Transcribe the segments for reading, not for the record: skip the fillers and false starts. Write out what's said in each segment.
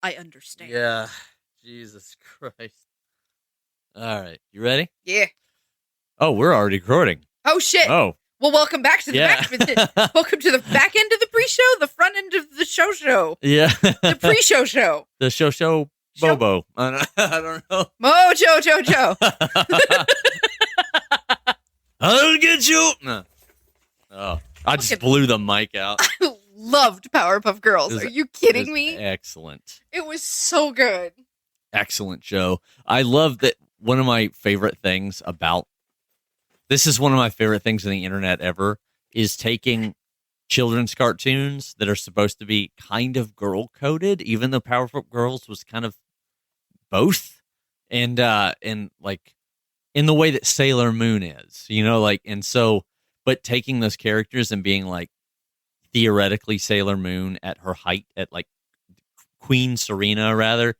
I understand. Yeah. Jesus Christ. All right. You ready? Yeah. Oh, we're already recording. Oh, shit. Oh. Well, welcome back to the back. Welcome to the back end of the pre-show, the front end of the show. Yeah. The pre-show show. The show Bobo. I don't know. Mojo. I'll get you. No. Oh, I just blew the mic out. I loved Powerpuff Girls. Are you kidding me? Excellent. It was so good. Excellent show. I love that. One of my favorite things about this is one of my favorite things on the internet ever is taking children's cartoons that are supposed to be kind of girl coded, even though Powerpuff Girls was kind of both, and like in the way that Sailor Moon is, but taking those characters and being like theoretically Sailor Moon at her height at like Queen Serena rather.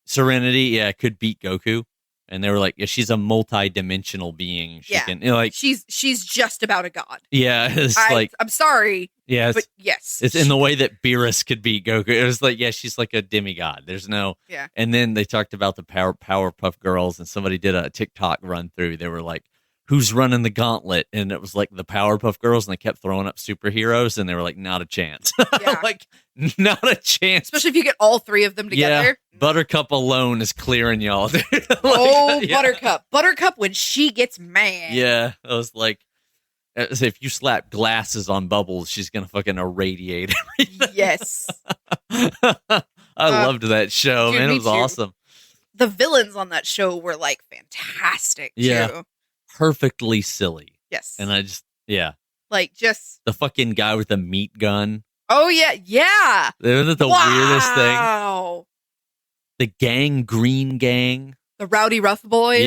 Serenity, yeah, could beat Goku. And they were like, yeah, she's a multi-dimensional being. She's just about a god. Yeah, I'm sorry. Yeah, but yes. It's in the way that Beerus could beat Goku. It was like, yeah, she's like a demigod. There's no... Yeah. And then they talked about the Powerpuff Girls, and somebody did a TikTok run through. They were like, who's running the gauntlet? And it was like the Powerpuff Girls, and they kept throwing up superheroes, and they were like, not a chance. Yeah. Like, not a chance. Especially if you get all three of them together. Yeah, Buttercup alone is clearing y'all. Buttercup. Buttercup when she gets mad. Yeah, I was like, if you slap glasses on Bubbles, she's going to fucking irradiate everything. Yes. I loved that show, man. It was awesome. The villains on that show were like fantastic, too. Yeah. Perfectly silly. Yes. And I just, like just the fucking guy with the meat gun. Oh yeah. Isn't it the weirdest thing? Wow. The Green Gang. The Rowdy Rough Boys.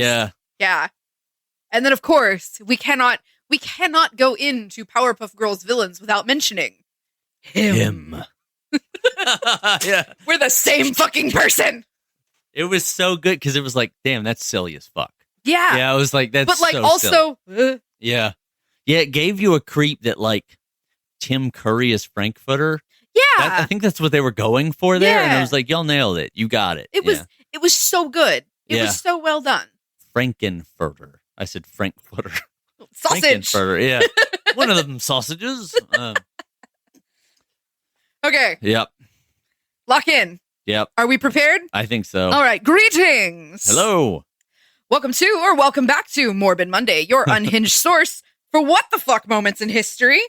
Yeah. And then of course, we cannot go into Powerpuff Girls villains without mentioning him. Yeah. We're the same fucking person. It was so good because it was like, damn, that's silly as fuck. Yeah. Yeah, I was like, that's but like so also silly. Yeah, it gave you a creep that like Tim Curry is Frankfurter. Yeah, I think that's what they were going for there, Yeah. and I was like, y'all nailed it. You got it. It was so good. It was so well done. Frankenfurter. I said Frankfurter. Sausage. Frankenfurter. Yeah, one of them sausages. Okay. Yep. Lock in. Yep. Are we prepared? I think so. All right. Greetings. Hello. Welcome to or welcome back to Morbid Monday, your unhinged source for what the fuck moments in history,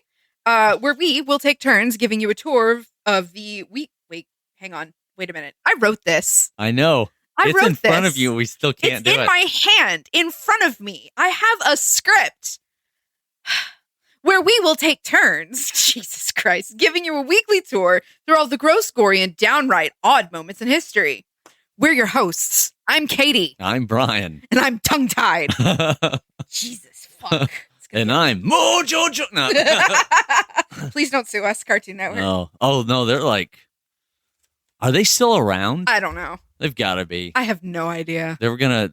where we will take turns giving you a tour of the week. Wait, hang on. Wait a minute. I wrote this. I know. It's in front of you. We still can't do it. It's in my hand, in front of me. I have a script where we will take turns, Jesus Christ, giving you a weekly tour through all the gross, gory, and downright odd moments in history. We're your hosts. I'm Katie. I'm Brian. And I'm tongue-tied. Jesus, fuck. And I'm Mojo. No. Please don't sue us, Cartoon Network. No. Oh, no, they're like, are they still around? I don't know. They've got to be. I have no idea.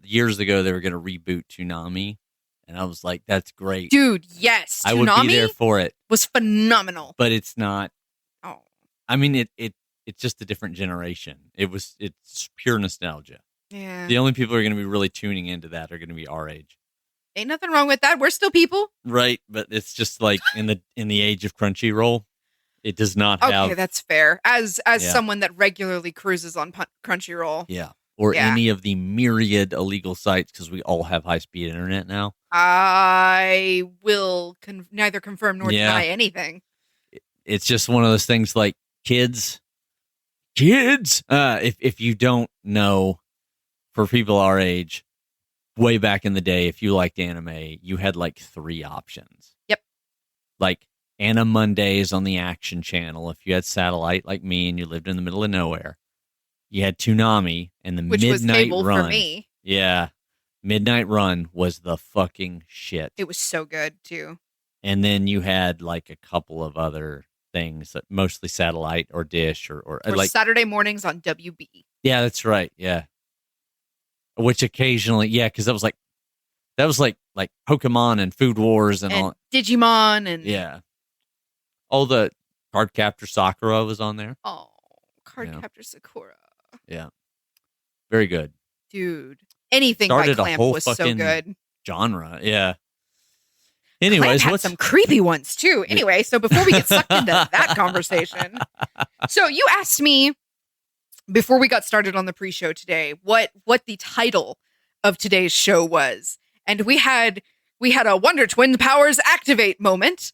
Years ago, they were going to reboot Toonami. And I was like, that's great. Dude, yes. I would be there for it. Was phenomenal. But it's not. Oh. I mean, it's just a different generation. It's pure nostalgia. Yeah. The only people who are going to be really tuning into that are going to be our age. Ain't nothing wrong with that. We're still people. Right, but it's just like in the age of Crunchyroll, it does not have. Okay, that's fair. As someone that regularly cruises on Crunchyroll. Yeah. Or any of the myriad illegal sites, because we all have high-speed internet now. I will neither confirm nor deny anything. It's just one of those things like kids. If you don't know, for people our age, way back in the day, if you liked anime, you had like 3 options. Yep. Like Anna Mondays on the Action Channel. If you had satellite like me and you lived in the middle of nowhere, you had Toonami and the Which Midnight was cable Run. For me. Yeah. Midnight Run was the fucking shit. It was so good too. And then you had like a couple of other things, mostly satellite or dish or like Saturday mornings on WB. Yeah, that's right. Yeah. Which occasionally, because that was like Pokemon and Food Wars and all. Digimon and yeah. All the Cardcaptor Sakura was on there. Oh, Cardcaptor Sakura. Yeah. Very good. Dude. Anything Started by a Clamp whole was so fucking good. genre. Yeah. Clamp Anyways, had some creepy ones too. Anyway, so before we get sucked into that conversation. So you asked me before we got started on the pre-show today what the title of today's show was. And we had a Wonder Twin powers activate moment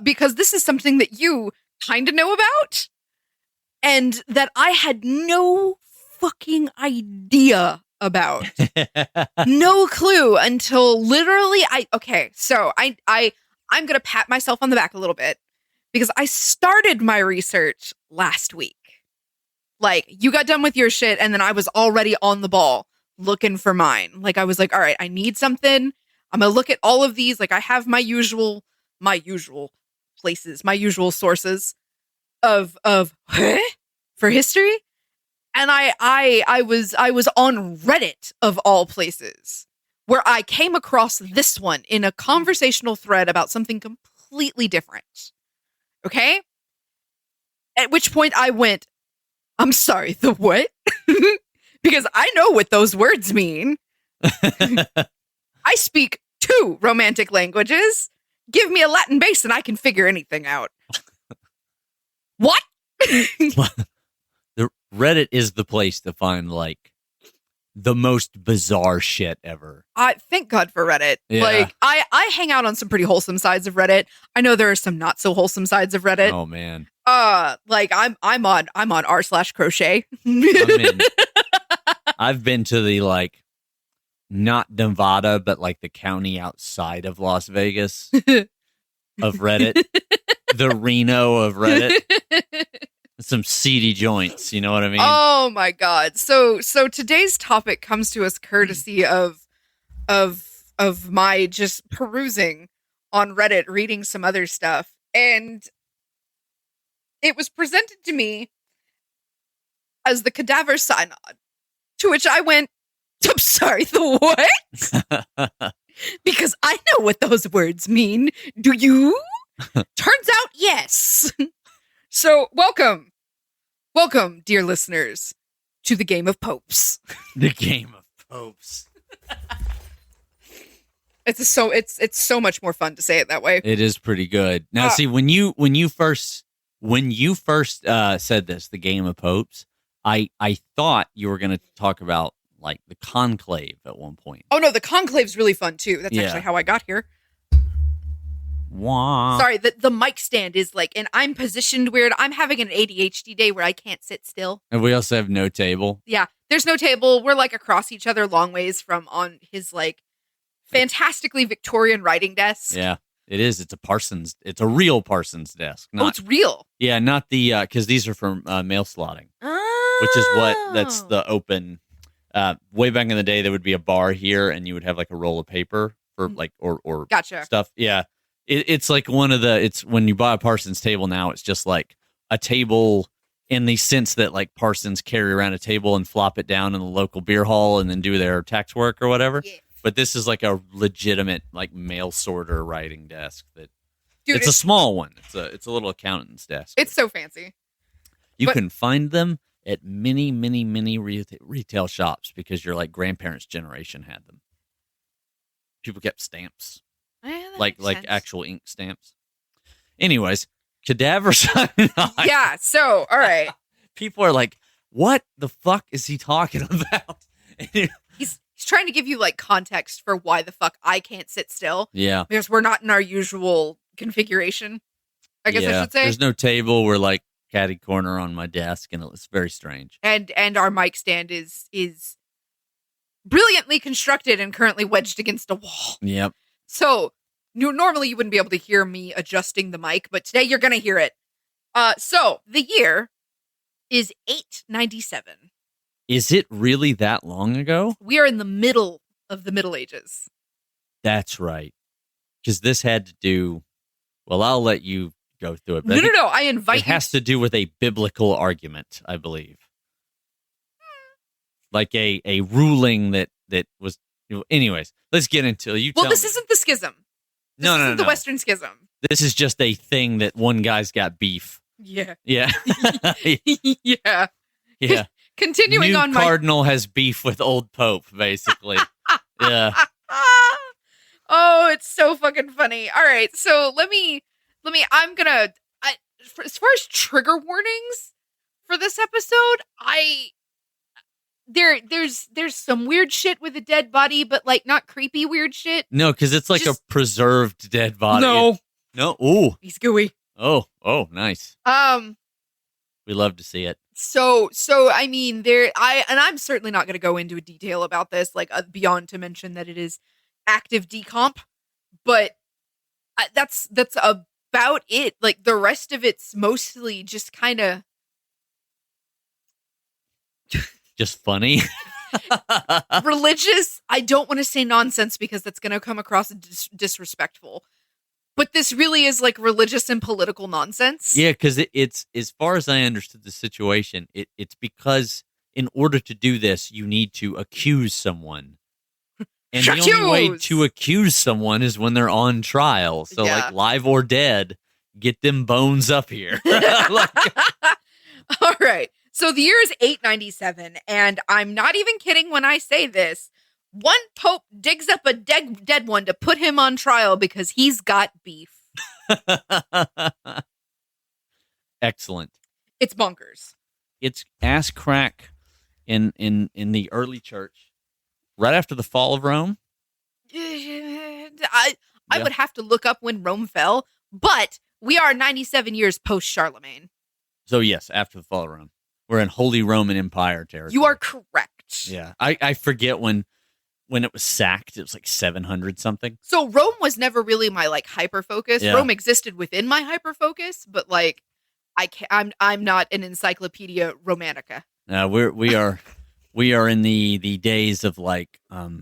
because this is something that you kind of know about and that I had no fucking idea about. No clue until literally I'm going to pat myself on the back a little bit because I started my research last week. Like, you got done with your shit and then I was already on the ball looking for mine. Like, I was like, all right, I need something. I'm going to look at all of these. Like, I have my usual places, my usual sources of for history. And I was on Reddit of all places where I came across this one in a conversational thread about something completely different. Okay? At which point I went, I'm sorry, the what? Because I know what those words mean. I speak 2 romantic languages. Give me a Latin base and I can figure anything out. What? The Reddit is the place to find like the most bizarre shit ever. Thank God for Reddit. Yeah. Like I hang out on some pretty wholesome sides of Reddit. I know there are some not so wholesome sides of Reddit. Oh man. Like I'm on r/crochet. I've been to the like not Nevada, but like the county outside of Las Vegas of Reddit. The Reno of Reddit. Some seedy joints, you know what I mean? Oh my God. So today's topic comes to us courtesy of my just perusing on Reddit, reading some other stuff. And it was presented to me as the Cadaver Synod, to which I went, I'm sorry, the what? Because I know what those words mean. Do you? Turns out, yes. So, welcome, dear listeners, to the Game of Popes. The Game of Popes. It's so much more fun to say it that way. It is pretty good. Now, see, when you first said this, the Game of Popes, I thought you were going to talk about like the Conclave at one point. Oh no, the Conclave's really fun too. That's actually how I got here. Wah. Sorry, the mic stand is like, and I'm positioned weird. I'm having an ADHD day where I can't sit still. And we also have no table. Yeah, there's no table. We're like across each other long ways from on his like fantastically Victorian writing desk. Yeah, it is. It's a real Parsons desk. It's real. Yeah, not the, because these are for mail slotting, which is that's the open, way back in the day, there would be a bar here and you would have like a roll of paper for like, or gotcha. Stuff. Yeah. It's like it's when you buy a Parsons table now, it's just like a table in the sense that like Parsons carry around a table and flop it down in the local beer hall and then do their tax work or whatever. Yeah. But this is like a legitimate like mail sorter writing desk that it's a small one. It's a little accountant's desk. It's so fancy. You can find them at many, many, many retail shops because your like grandparents' generation had them. People kept stamps. Like actual ink stamps. Anyways, Cadaver Synod. Yeah, so, all right. People are like, what the fuck is he talking about? He's trying to give you like context for why the fuck I can't sit still. Yeah. Because we're not in our usual configuration, I guess I should say. There's no table. We're like catty corner on my desk, and it's very strange. And our mic stand is brilliantly constructed and currently wedged against a wall. Yep. So, normally you wouldn't be able to hear me adjusting the mic, but today you're going to hear it. So, the year is 897. Is it really that long ago? We are in the middle of the Middle Ages. That's right. Because this had to do... Well, I'll let you go through it. But no, I invite you... It has to do with a biblical argument, I believe. Like a ruling that was... Anyways, let's get into it. Well, this isn't the schism. This isn't the Western Schism. This is just a thing that one guy's got beef Yeah. Yeah. Yeah. Yeah. Continuing New on cardinal has beef with old pope, basically. Yeah. Oh, it's so fucking funny. All right, so I'm gonna, as far as trigger warnings for this episode, there's some weird shit with a dead body, but like not creepy weird shit. No, because it's like Just- a preserved dead body. No, No. Ooh. he's gooey. Oh, nice. We love to see it. So I mean, I'm certainly not going to go into a detail about this, like beyond to mention that it is active decomp, but that's about it. Like the rest of it's mostly just kind of Just funny. religious. I don't want to say nonsense because that's going to come across as disrespectful. But this really is like religious and political nonsense. Yeah, because it's, as far as I understood the situation, it's because in order to do this, you need to accuse someone. And the only way to accuse someone is when they're on trial. So, Yeah. like, live or dead, get them bones up here. All right. So the year is 897, and I'm not even kidding when I say this. One pope digs up a dead one to put him on trial because he's got beef. Excellent. It's bonkers. It's ass crack in the early church, right after the fall of Rome. I Yeah. would have to look up when Rome fell, but we are 97 years post Charlemagne. So yes, after the fall of Rome, we're in Holy Roman Empire territory. You are correct. Yeah, I forget when it was sacked. It was like 700 something. So Rome was never really my like hyper focus. Yeah. Rome existed within my hyper focus, but like I'm not an encyclopedia romantica. We are in the days of like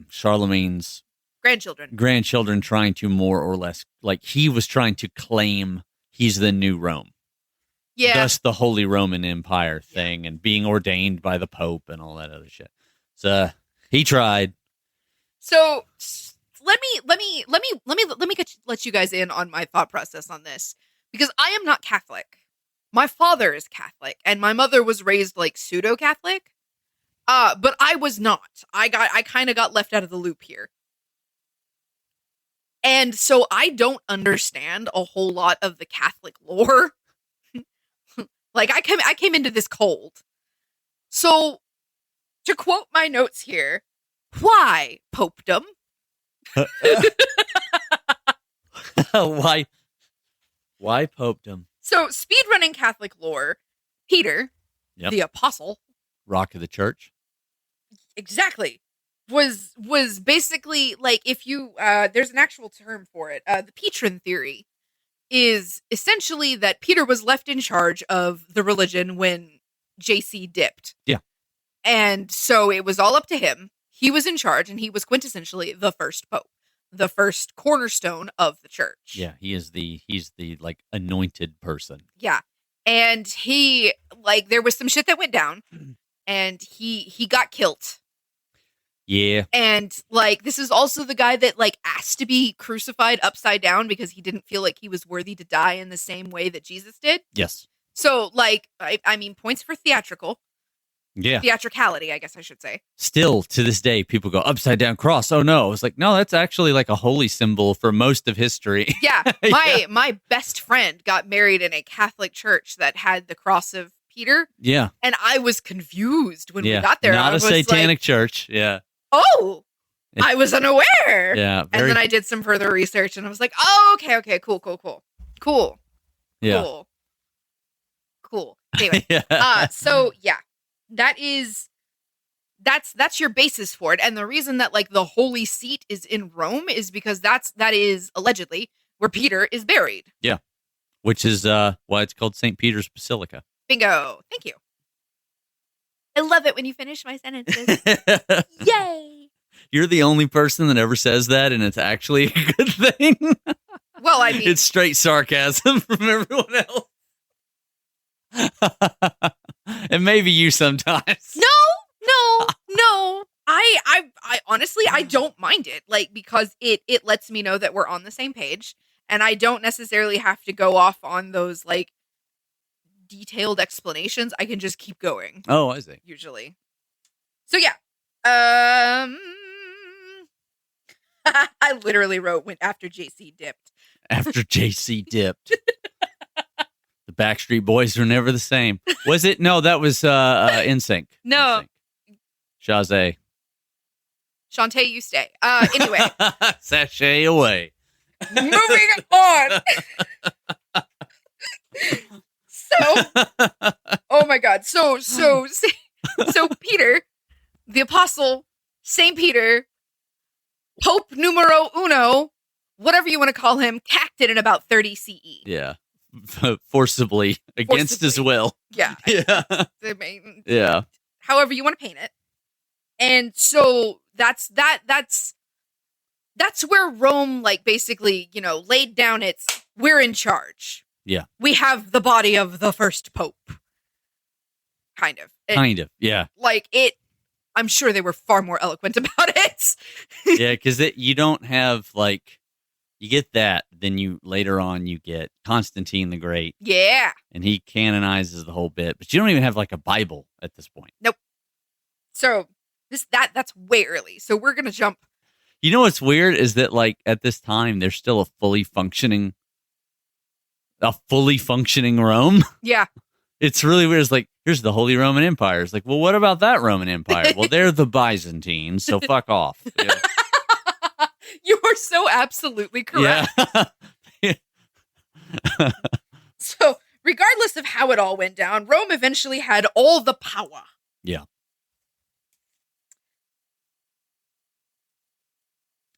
Charlemagne's grandchildren trying to more or less, like, he was trying to claim he's the new Rome. Yeah. Thus the Holy Roman Empire thing and being ordained by the Pope and all that other shit. So he tried. So let me let you guys in on my thought process on this, because I am not Catholic. My father is Catholic and my mother was raised like pseudo Catholic. But I was not. I kind of got left out of the loop here. And so I don't understand a whole lot of the Catholic lore. Like I came into this cold. So to quote my notes here, why popedom? Why popedom? So speedrunning Catholic lore, Peter, Yep. the apostle, Rock of the church. exactly, was basically like, if you there's an actual term for it. The Petron theory is essentially that Peter was left in charge of the religion when JC dipped. Yeah. And so it was all up to him. He was in charge and he was quintessentially the first pope, the first cornerstone of the church. Yeah, he's the like anointed person. Yeah. And he, like, there was some shit that went down and he got killed. Yeah. And like, this is also the guy that like asked to be crucified upside down because he didn't feel like he was worthy to die in the same way that Jesus did. Yes. So like, I mean, points for Yeah. theatricality, I guess I should say. Still to this day, people go upside down cross. Oh no. It's like, no, that's actually like a holy symbol for most of history. Yeah. My best friend got married in a Catholic church that had the cross of Peter. Yeah. And I was confused when Yeah. we got there. Not I a was satanic like, church. Yeah. oh, I was unaware. Yeah. And then I did some further research and I was like, oh, okay, cool. Yeah. Cool. Anyway, Yeah. so yeah, that's your basis for it. And the reason that like the Holy Seat is in Rome is because that is allegedly where Peter is buried. Yeah. Which is why it's called St. Peter's Basilica. Bingo. Thank you. I love it when you finish my sentences. Yay. You're the only person that ever says that, and it's actually a good thing. Well, I mean, It's straight sarcasm from everyone else. And maybe you sometimes. No. I honestly, I don't mind it, like, because it lets me know that we're on the same page, and I don't necessarily have to go off on those like detailed explanations, I can just keep going. Oh, I see. Usually. So yeah. I literally wrote when after JC dipped. After JC dipped. The Backstreet Boys were never the same. Was it? No, that was NSYNC. No. Shazay. Shantae, you stay. Anyway. Sashay away. Moving on. So, oh my God. So Peter, the apostle, Saint Peter, Pope numero uno, whatever you want to call him, cacked it in about 30 CE. Yeah. Forcibly against his will. Yeah. Yeah. I mean, yeah. However you want to paint it. And so that's where Rome, like, basically, laid down we're in charge. Yeah. We have the body of the first pope. Kind of. Yeah. Like, I'm sure they were far more eloquent about it. Yeah, because you don't have, like, you get that, then later on you get Constantine the Great. Yeah. And he canonizes the whole bit, but you don't even have, like, a Bible at this point. Nope. So that's way early. So we're gonna jump. You know what's weird is that, like, at this time there's still a fully functioning Rome. Yeah. It's really weird. It's like, here's the Holy Roman Empire. It's like, well, what about that Roman Empire? Well, they're the Byzantines, so fuck off. Yeah. You are so absolutely correct. Yeah. So, regardless of how it all went down, Rome eventually had all the power. Yeah.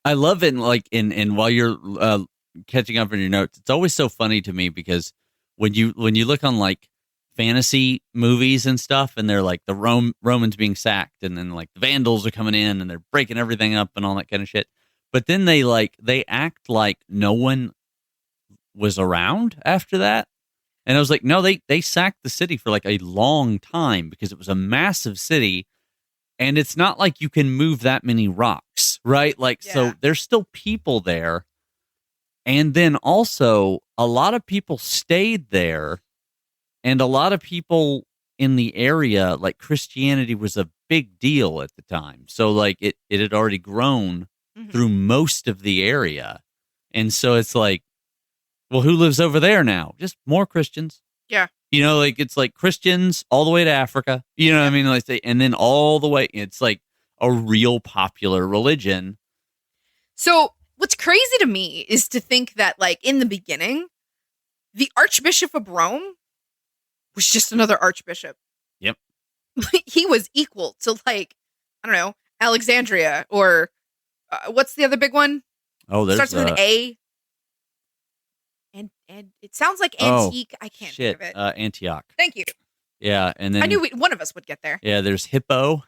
I love it, like, in while you're catching up on your notes, it's always so funny to me because when you look on, like, fantasy movies and stuff, and they're like the Romans being sacked, and then, like, the Vandals are coming in and they're breaking everything up and all that kind of shit. But then they act like no one was around after that. And I was like, no, they sacked the city for, like, a long time because it was a massive city. And it's not like you can move that many rocks, right? Like, yeah. So there's still people there. And then also a lot of people stayed there, and a lot of people in the area, like, Christianity was a big deal at the time. So, like, it had already grown through most of the area. And so it's like, well, who lives over there now? Just more Christians. Yeah. Like, it's like Christians all the way to Africa. You know what I mean? Like, and then all the way, it's like a real popular religion. So what's crazy to me is to think that, like, in the beginning, the Archbishop of Rome was just another archbishop. Yep. He was equal to, like, I don't know, Alexandria, or what's the other big one? Oh, there's starts with an A. And it sounds like antique. I can't think of it. Antioch. Thank you. Yeah, and then I knew one of us would get there. Yeah, there's Hippo.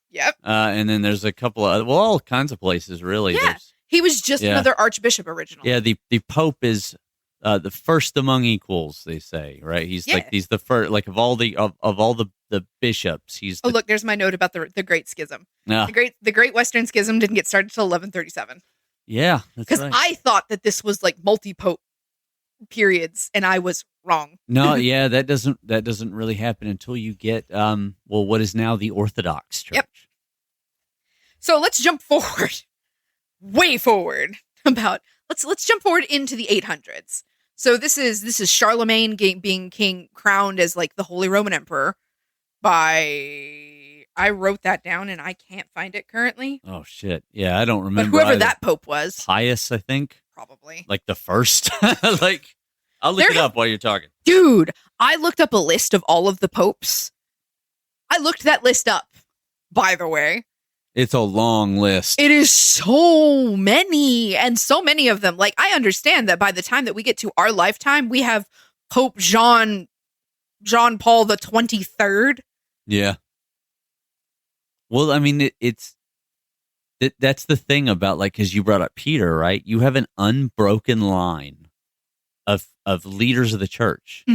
Yep. And then there's a couple of all kinds of places, really. Yeah, he was just another archbishop originally. Yeah, the Pope is the first among equals, they say, right? He's the first, like, of all the bishops. He's look, there's my note about the Great Schism. Yeah. The Great Western Schism didn't get started until 1137. Yeah, because right. I thought that this was, like, multi-pope periods, and I was wrong. No, yeah, that doesn't really happen until you get what is now the Orthodox Church. Yep. So let's jump forward, way forward. Let's jump forward into the 800s. So this is Charlemagne being king, crowned as, like, the Holy Roman Emperor I wrote that down and I can't find it currently. Oh shit! Yeah, I don't remember. But whoever that pope was, Pius, I think. Probably. Like the first. Like, I'll look it up while you're talking. Dude, I looked up a list of all of the popes. I looked that list up, by the way. It's a long list. It is so many, and so many of them. Like, I understand that by the time that we get to our lifetime, we have Pope John Paul the 23rd. Yeah. Well, I mean, that's the thing about, like, because you brought up Peter, right? You have an unbroken line of leaders of the church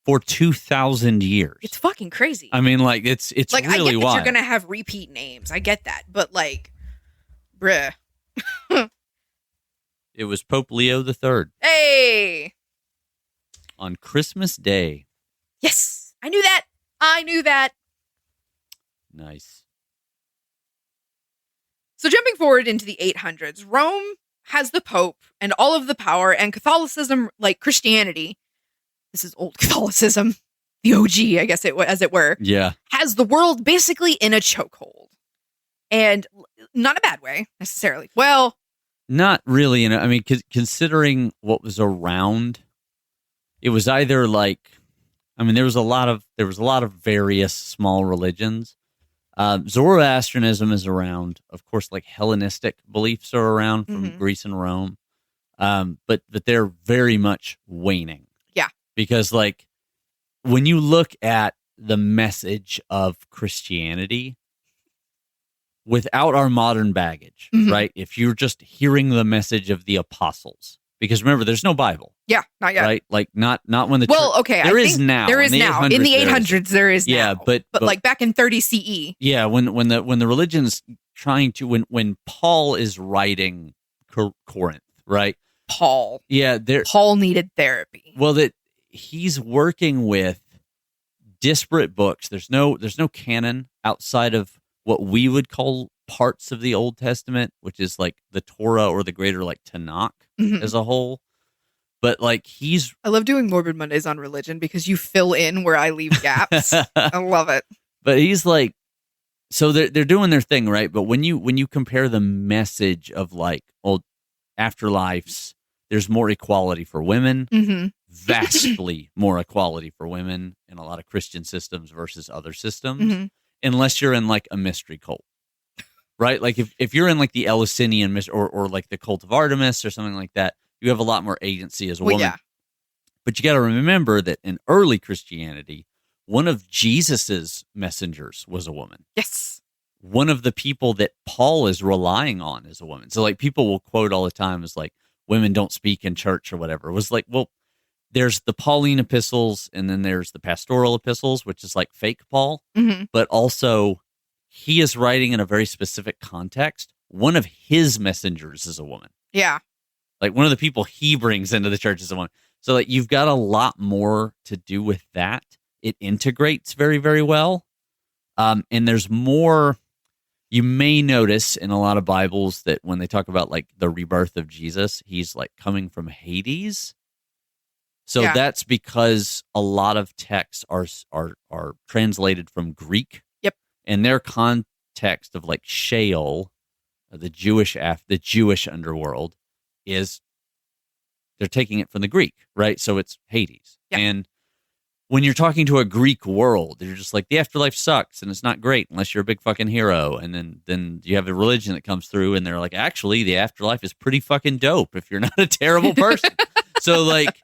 for 2,000 years. It's fucking crazy. I mean, like, it's like, really I get that wild. you're gonna have repeat names. I get that, but, like, bruh. It was Pope Leo the III. Hey. on Christmas Day. Yes, I knew that. Nice. So jumping forward into the 800s, Rome has the Pope and all of the power, and Catholicism, like Christianity, this is old Catholicism, the OG, I guess as it were, has the world basically in a chokehold. And not a bad way, necessarily. Well, not really. I mean, considering what was around, it was either like, I mean, there was a lot of various small religions. Zoroastrianism is around, of course. Like Hellenistic beliefs are around from Greece and Rome, but they're very much waning. Yeah, because like when you look at the message of Christianity, without our modern baggage, right? If you're just hearing the message of the apostles, because remember, there's no Bible. Yeah, not yet. Right? Like not when the okay, there is now. There is now. In the 800s, there is now. Yeah, but like back in 30 CE. Yeah, when the religion's trying to when Paul is writing Corinth, right? Paul. Yeah, Paul needed therapy. Well, that he's working with disparate books. There's no canon outside of what we would call parts of the Old Testament, which is like the Torah or the greater like Tanakh as a whole. But like I love doing Morbid Mondays on religion because you fill in where I leave gaps. I love it. But he's like, so they're doing their thing, right? But when you compare the message of like old afterlives, there's more equality for women, vastly more equality for women in a lot of Christian systems versus other systems, unless you're in like a mystery cult, right? Like if you're in like the Eleusinian or like the cult of Artemis or something like that, you have a lot more agency as a woman. Yeah. But you got to remember that in early Christianity, one of Jesus's messengers was a woman. Yes. One of the people that Paul is relying on is a woman. So like people will quote all the time as like women don't speak in church or whatever. It was like, well, there's the Pauline epistles and then there's the pastoral epistles, which is like fake Paul, but also he is writing in a very specific context. One of his messengers is a woman. Yeah. Like one of the people he brings into the church is a woman. So like you've got a lot more to do with that. It integrates very, very well. And there's more. You may notice in a lot of Bibles that when they talk about like the rebirth of Jesus, he's like coming from Hades. So that's because a lot of texts are translated from Greek. Yep. And their context of like Sheol, the Jewish underworld, is they're taking it from the Greek, right? So it's Hades. Yep. And when you're talking to a Greek world, you're just like, the afterlife sucks and it's not great unless you're a big fucking hero. And then you have a religion that comes through and they're like, actually, the afterlife is pretty fucking dope if you're not a terrible person. So like,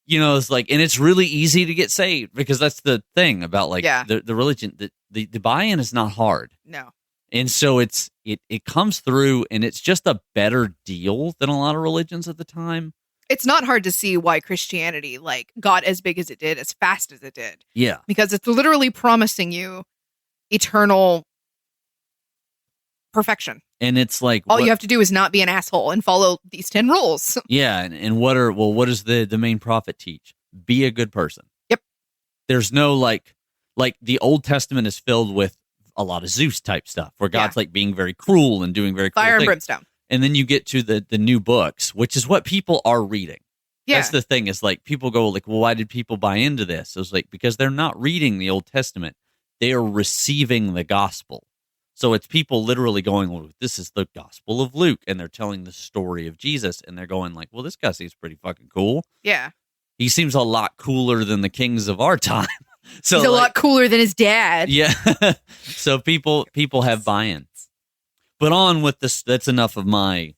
you know, it's like, and it's really easy to get saved because that's the thing about like the religion. The buy-in is not hard. No. And so it comes through and it's just a better deal than a lot of religions at the time. It's not hard to see why Christianity like got as big as it did, as fast as it did. Yeah. Because it's literally promising you eternal perfection. And it's like all you have to do is not be an asshole and follow these 10 rules. Yeah, and what does the main prophet teach? Be a good person. Yep. There's no like the Old Testament is filled with a lot of Zeus type stuff where God's like being very cruel and doing very cool fire and things. Brimstone. And then you get to the new books, which is what people are reading. Yeah. That's the thing is like people go like, well, why did people buy into this? It was like, because they're not reading the Old Testament. They are receiving the gospel. So it's people literally going, well, this is the gospel of Luke. And they're telling the story of Jesus. And they're going like, well, this guy seems pretty fucking cool. Yeah. He seems a lot cooler than the kings of our time. So he's a lot cooler than his dad. Yeah. So people have buy-in. But on with this. That's enough of my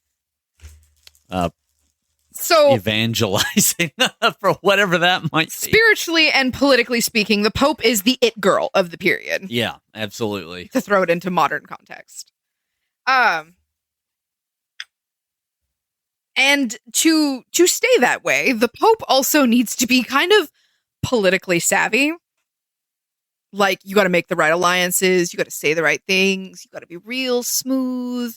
evangelizing for whatever that might be. Spiritually and politically speaking, the Pope is the it girl of the period. Yeah, absolutely. To throw it into modern context. And to stay that way, the Pope also needs to be kind of politically savvy. Like, you got to make the right alliances, you got to say the right things, you got to be real smooth.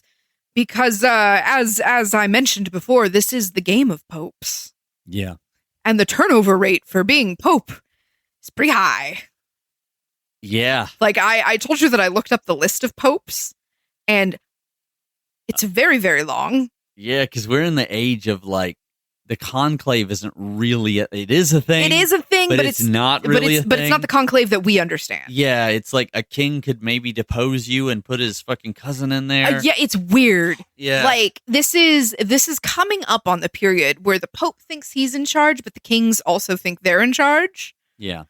Because as I mentioned before, this is the game of popes. Yeah. And the turnover rate for being Pope is pretty high. Yeah. Like, I told you that I looked up the list of popes, and it's very, very long. Yeah, because we're in the age of, like, the conclave isn't really it is a thing. It is a thing, but it's not really a thing. But it's not the conclave that we understand. Yeah, it's like a king could maybe depose you and put his fucking cousin in there. Yeah, it's weird. Yeah. Like, this is coming up on the period where the Pope thinks he's in charge, but the kings also think they're in charge. Yeah.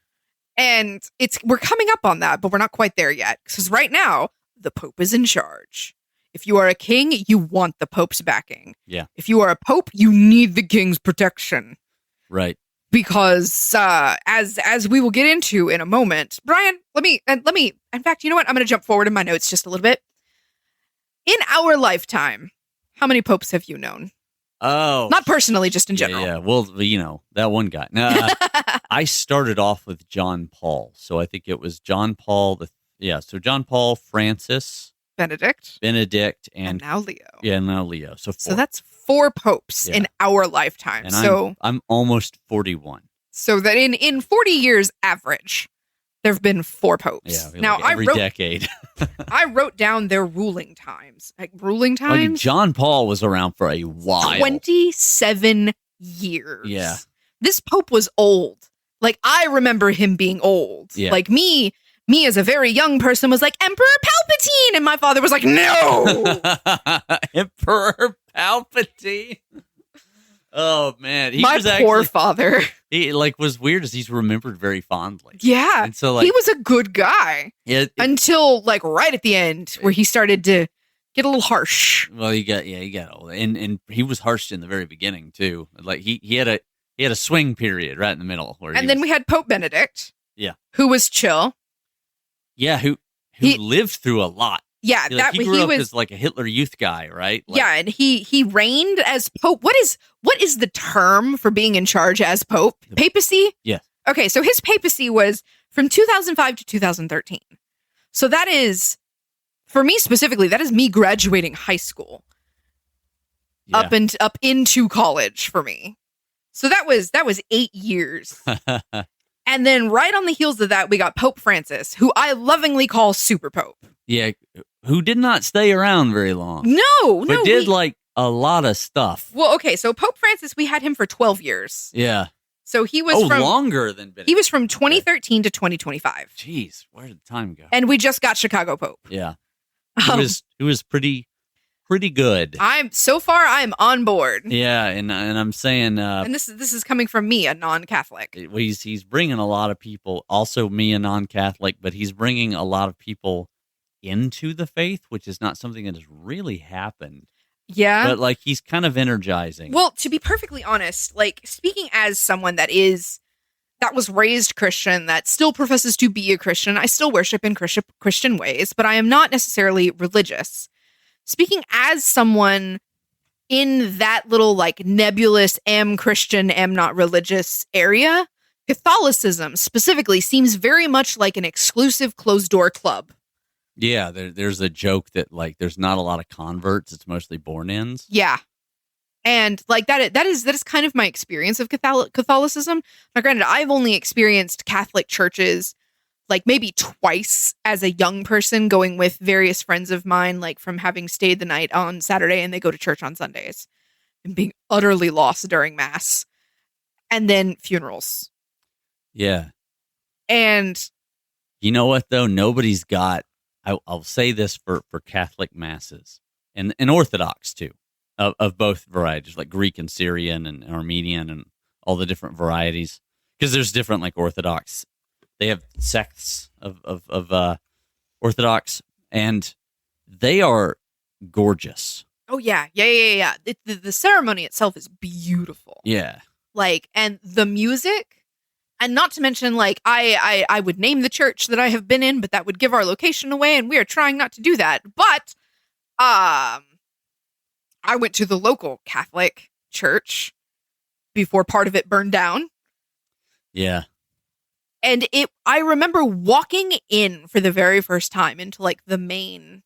And we're coming up on that, but we're not quite there yet. Because right now, the Pope is in charge. If you are a king, you want the Pope's backing. Yeah. If you are a Pope, you need the king's protection. Right. Because as we will get into in a moment, Brian, let me. In fact, you know what? I'm going to jump forward in my notes just a little bit. In our lifetime, how many popes have you known? Oh, not personally, just in general. Yeah. Well, that one guy. I started off with John Paul, so I think it was John Paul. So John Paul, Francis, Benedict, and now Leo. Yeah, now Leo. So 4. So that's 4 popes in our lifetime. And I'm almost 41. So that in 40 years average, there have been 4 popes. Yeah, now like every decade. I wrote down their ruling times. Like ruling times. Like John Paul was around for a while. 27 years. Yeah. This pope was old. Like, I remember him being old. Yeah. Like me as a very young person was like, Emperor Palpatine! And my father was like, no! Emperor Palpatine? Oh, man. My poor father. He, was weird as he's remembered very fondly. Yeah. And so, he was a good guy. Until, right at the end, where he started to get a little harsh. Well, he got old. And he was harsh in the very beginning, too. Like, he had a swing period right in the middle. And then we had Pope Benedict. Yeah. Who was chill. Yeah, who lived through a lot. Yeah, he grew up as like a Hitler Youth guy, right? Yeah, and he reigned as Pope. What is the term for being in charge as Pope? Papacy? Yeah. Okay, so his papacy was from 2005 to 2013. So that is, for me specifically, that is me graduating high school. Yeah. Up into college for me. So that was 8 years. And then right on the heels of that, we got Pope Francis, who I lovingly call Super Pope. Yeah, who did not stay around very long. No. But did a lot of stuff. Well, okay, so Pope Francis, we had him for 12 years. Yeah. So he was longer than Benedict. He was from 2013 to 2025. Jeez, where did the time go? And we just got Chicago Pope. Yeah. He was pretty good. I'm on board. Yeah, and I'm saying, and this is coming from me, a non-Catholic. He's bringing a lot of people, also me, a non-Catholic, but he's bringing a lot of people into the faith, which is not something that has really happened. Yeah, but he's kind of energizing. Well, to be perfectly honest, speaking as someone that was raised Christian, that still professes to be a Christian, I still worship in Christian ways, but I am not necessarily religious. Speaking as someone in that little nebulous am Christian, am not religious area, Catholicism specifically seems very much like an exclusive closed door club. Yeah, there's a joke that there's not a lot of converts; it's mostly born-ins. Yeah, and that is kind of my experience of Catholicism. Now, granted, I've only experienced Catholic churches maybe twice as a young person, going with various friends of mine, from having stayed the night on Saturday and they go to church on Sundays and being utterly lost during mass, and then funerals. Yeah. And you know what, though? Nobody's got, I'll say this for Catholic masses and Orthodox too, of both varieties, like Greek and Syrian and Armenian and all the different varieties, because there's different Orthodox. They have sects of Orthodox, and they are gorgeous. Oh, yeah. The ceremony itself is beautiful. Yeah. And the music, and not to mention, I would name the church that I have been in, but that would give our location away, and we are trying not to do that. But I went to the local Catholic church before part of it burned down. Yeah. And I remember walking in for the very first time into the main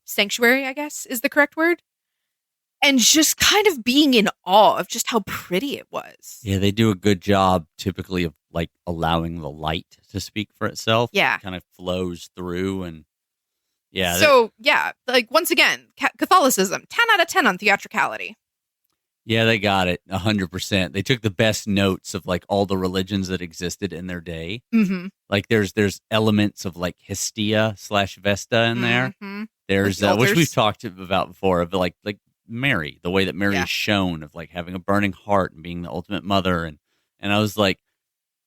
sanctuary, I guess is the correct word. and just kind of being in awe of just how pretty it was. Yeah, they do a good job typically of like allowing the light to speak for itself. Yeah. It kind of flows through and yeah. So, yeah, like once again, Catholicism, 10 out of 10 on theatricality. Yeah, they got it 100%. They took the best notes of like all the religions that existed in their day. Mm-hmm. Like there's elements of like Hestia/Vesta in there. Mm-hmm. There's Like the which altars. we've talked about before of like Mary, the way that Mary is shown of like having a burning heart and being the ultimate mother, and I was like,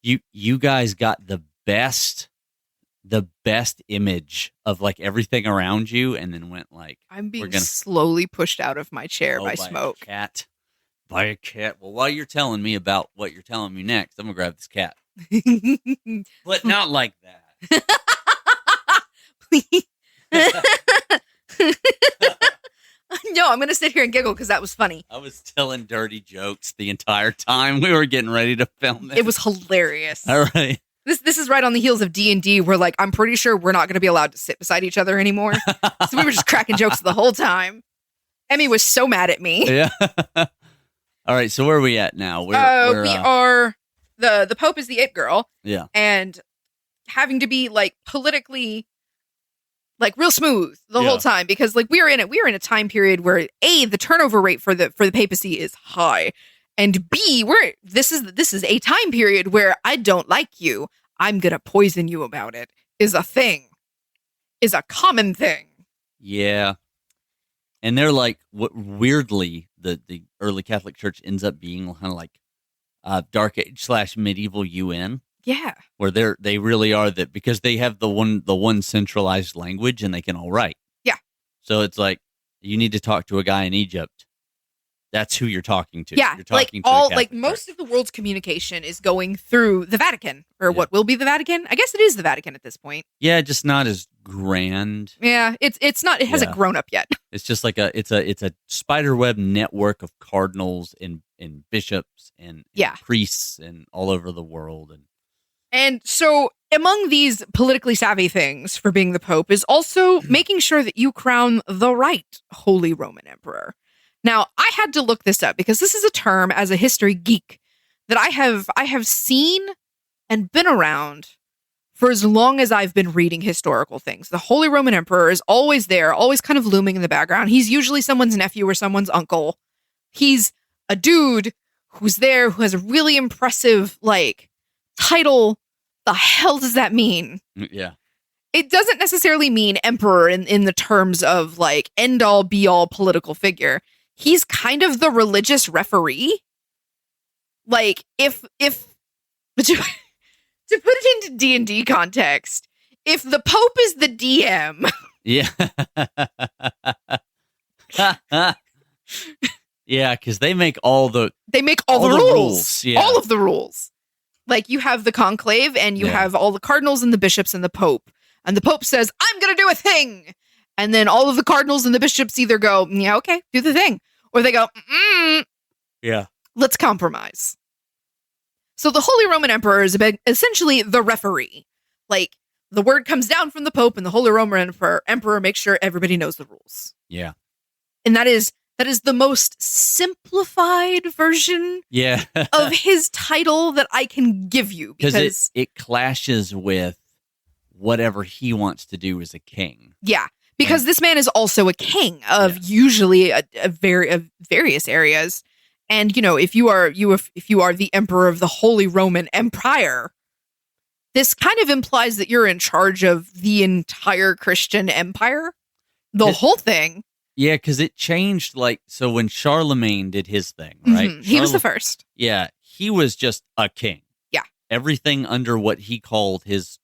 you guys got the best image of like everything around you, and then went like, I'm being slowly pushed out of my chair by smoke. By a cat. Well, while you're telling me about what you're telling me next, I'm gonna grab this cat, but not like that. Please. No, I'm going to sit here and giggle because that was funny. I was telling dirty jokes the entire time we were getting ready to film this. It was hilarious. All right. This is right on the heels of D&D where, like, I'm pretty sure we're not going to be allowed to sit beside each other anymore. So we were just cracking jokes the whole time. Emmy was so mad at me. Yeah. All right, so where are we at now? We are... The Pope is the it girl. Yeah. And having to be, like, politically... like real smooth the whole time, because like we are in a time period where A, the turnover rate for the papacy is high, and B, this is a time period where I don't like you, I'm gonna poison you about it is a common thing. Yeah. And they're like, what weirdly the early Catholic Church ends up being kind of like Dark Age / medieval UN. Yeah. Where they really are that, because they have the one centralized language and they can all write. Yeah. So it's like, you need to talk to a guy in Egypt. That's who you're talking to. Yeah. You're talking like most of the world's communication is going through the Vatican, or what will be the Vatican. I guess it is the Vatican at this point. Yeah, just not as grand. Yeah, it's not. It hasn't grown up yet. It's just like it's a spiderweb network of cardinals and bishops and priests and all over the world. And so among these politically savvy things for being the Pope is also making sure that you crown the right Holy Roman Emperor. Now, I had to look this up because this is a term as a history geek that I have seen and been around for as long as I've been reading historical things. The Holy Roman Emperor is always there, always kind of looming in the background. He's usually someone's nephew or someone's uncle. He's a dude who's there, who has a really impressive, like, title. The hell does that mean? Yeah. It doesn't necessarily mean emperor in the terms of like end all be all political figure. He's kind of the religious referee. Like if to put it into D&D context, if the Pope is the DM. Yeah. Yeah, because they make all the rules. Yeah. All of the rules. Like, you have the conclave, and you have all the cardinals and the bishops and the Pope. And the Pope says, I'm going to do a thing. And then all of the cardinals and the bishops either go, yeah, okay, do the thing. Or they go, yeah, let's compromise. So the Holy Roman Emperor is essentially the referee. Like, the word comes down from the Pope, and the Holy Roman Emperor makes sure everybody knows the rules. Yeah. And that is the most simplified version of his title that I can give you. Because it clashes with whatever he wants to do as a king. Yeah, because this man is also a king of usually a various areas. And, you know, if you are the emperor of the Holy Roman Empire, this kind of implies that you're in charge of the entire Christian empire, the whole thing. Yeah, because it changed, like, so when Charlemagne did his thing, right? Mm-hmm. He was the first. Yeah, he was just a king. Yeah. Everything under what he called his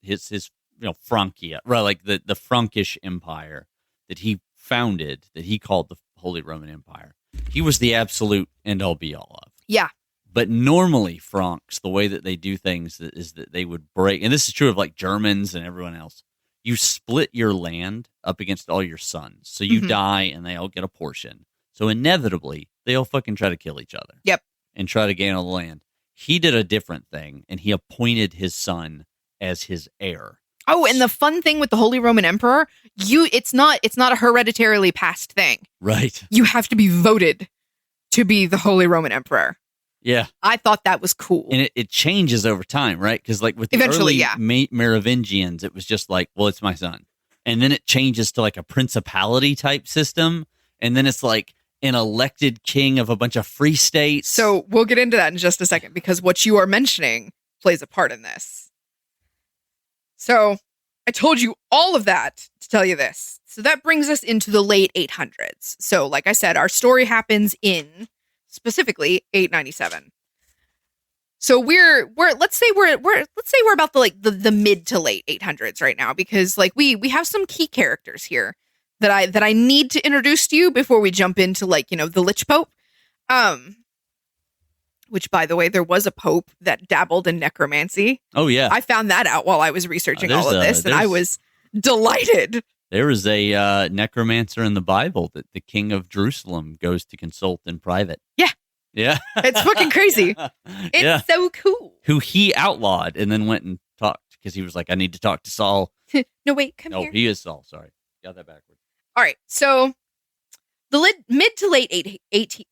Francia, right? Like the Frankish Empire that he founded, that he called the Holy Roman Empire. He was the absolute end-all be-all of. Yeah. But normally, Franks, the way that they do things is that they would break, and this is true of like Germans and everyone else, you split your land up against all your sons. So you die and they all get a portion. So inevitably, they all fucking try to kill each other. Yep. And try to gain all the land. He did a different thing, and he appointed his son as his heir. Oh, and the fun thing with the Holy Roman Emperor, it's not a hereditarily passed thing. Right. You have to be voted to be the Holy Roman Emperor. Yeah. I thought that was cool. And it changes over time, right? Because like with the Eventually, early Merovingians, it was just like, well, it's my son. And then it changes to like a principality type system. And then it's like an elected king of a bunch of free states. So we'll get into that in just a second, because what you are mentioning plays a part in this. So I told you all of that to tell you this. So that brings us into the late 800s. So like I said, our story happens in specifically 897. So let's say we're about the mid to late 800s right now, because like we have some key characters here that I need to introduce to you before we jump into like, you know, the Lich Pope. Which, by the way, there was a pope that dabbled in necromancy. Oh, yeah. I found that out while I was researching all of this, and I was delighted. There is a necromancer in the Bible that the king of Jerusalem goes to consult in private. Yeah. Yeah. It's fucking crazy. It's so cool. Who he outlawed and then went and talked because he was like, I need to talk to Saul. No, wait, come here. Oh, he is Saul. Sorry. Got that backwards. All right. So the mid to late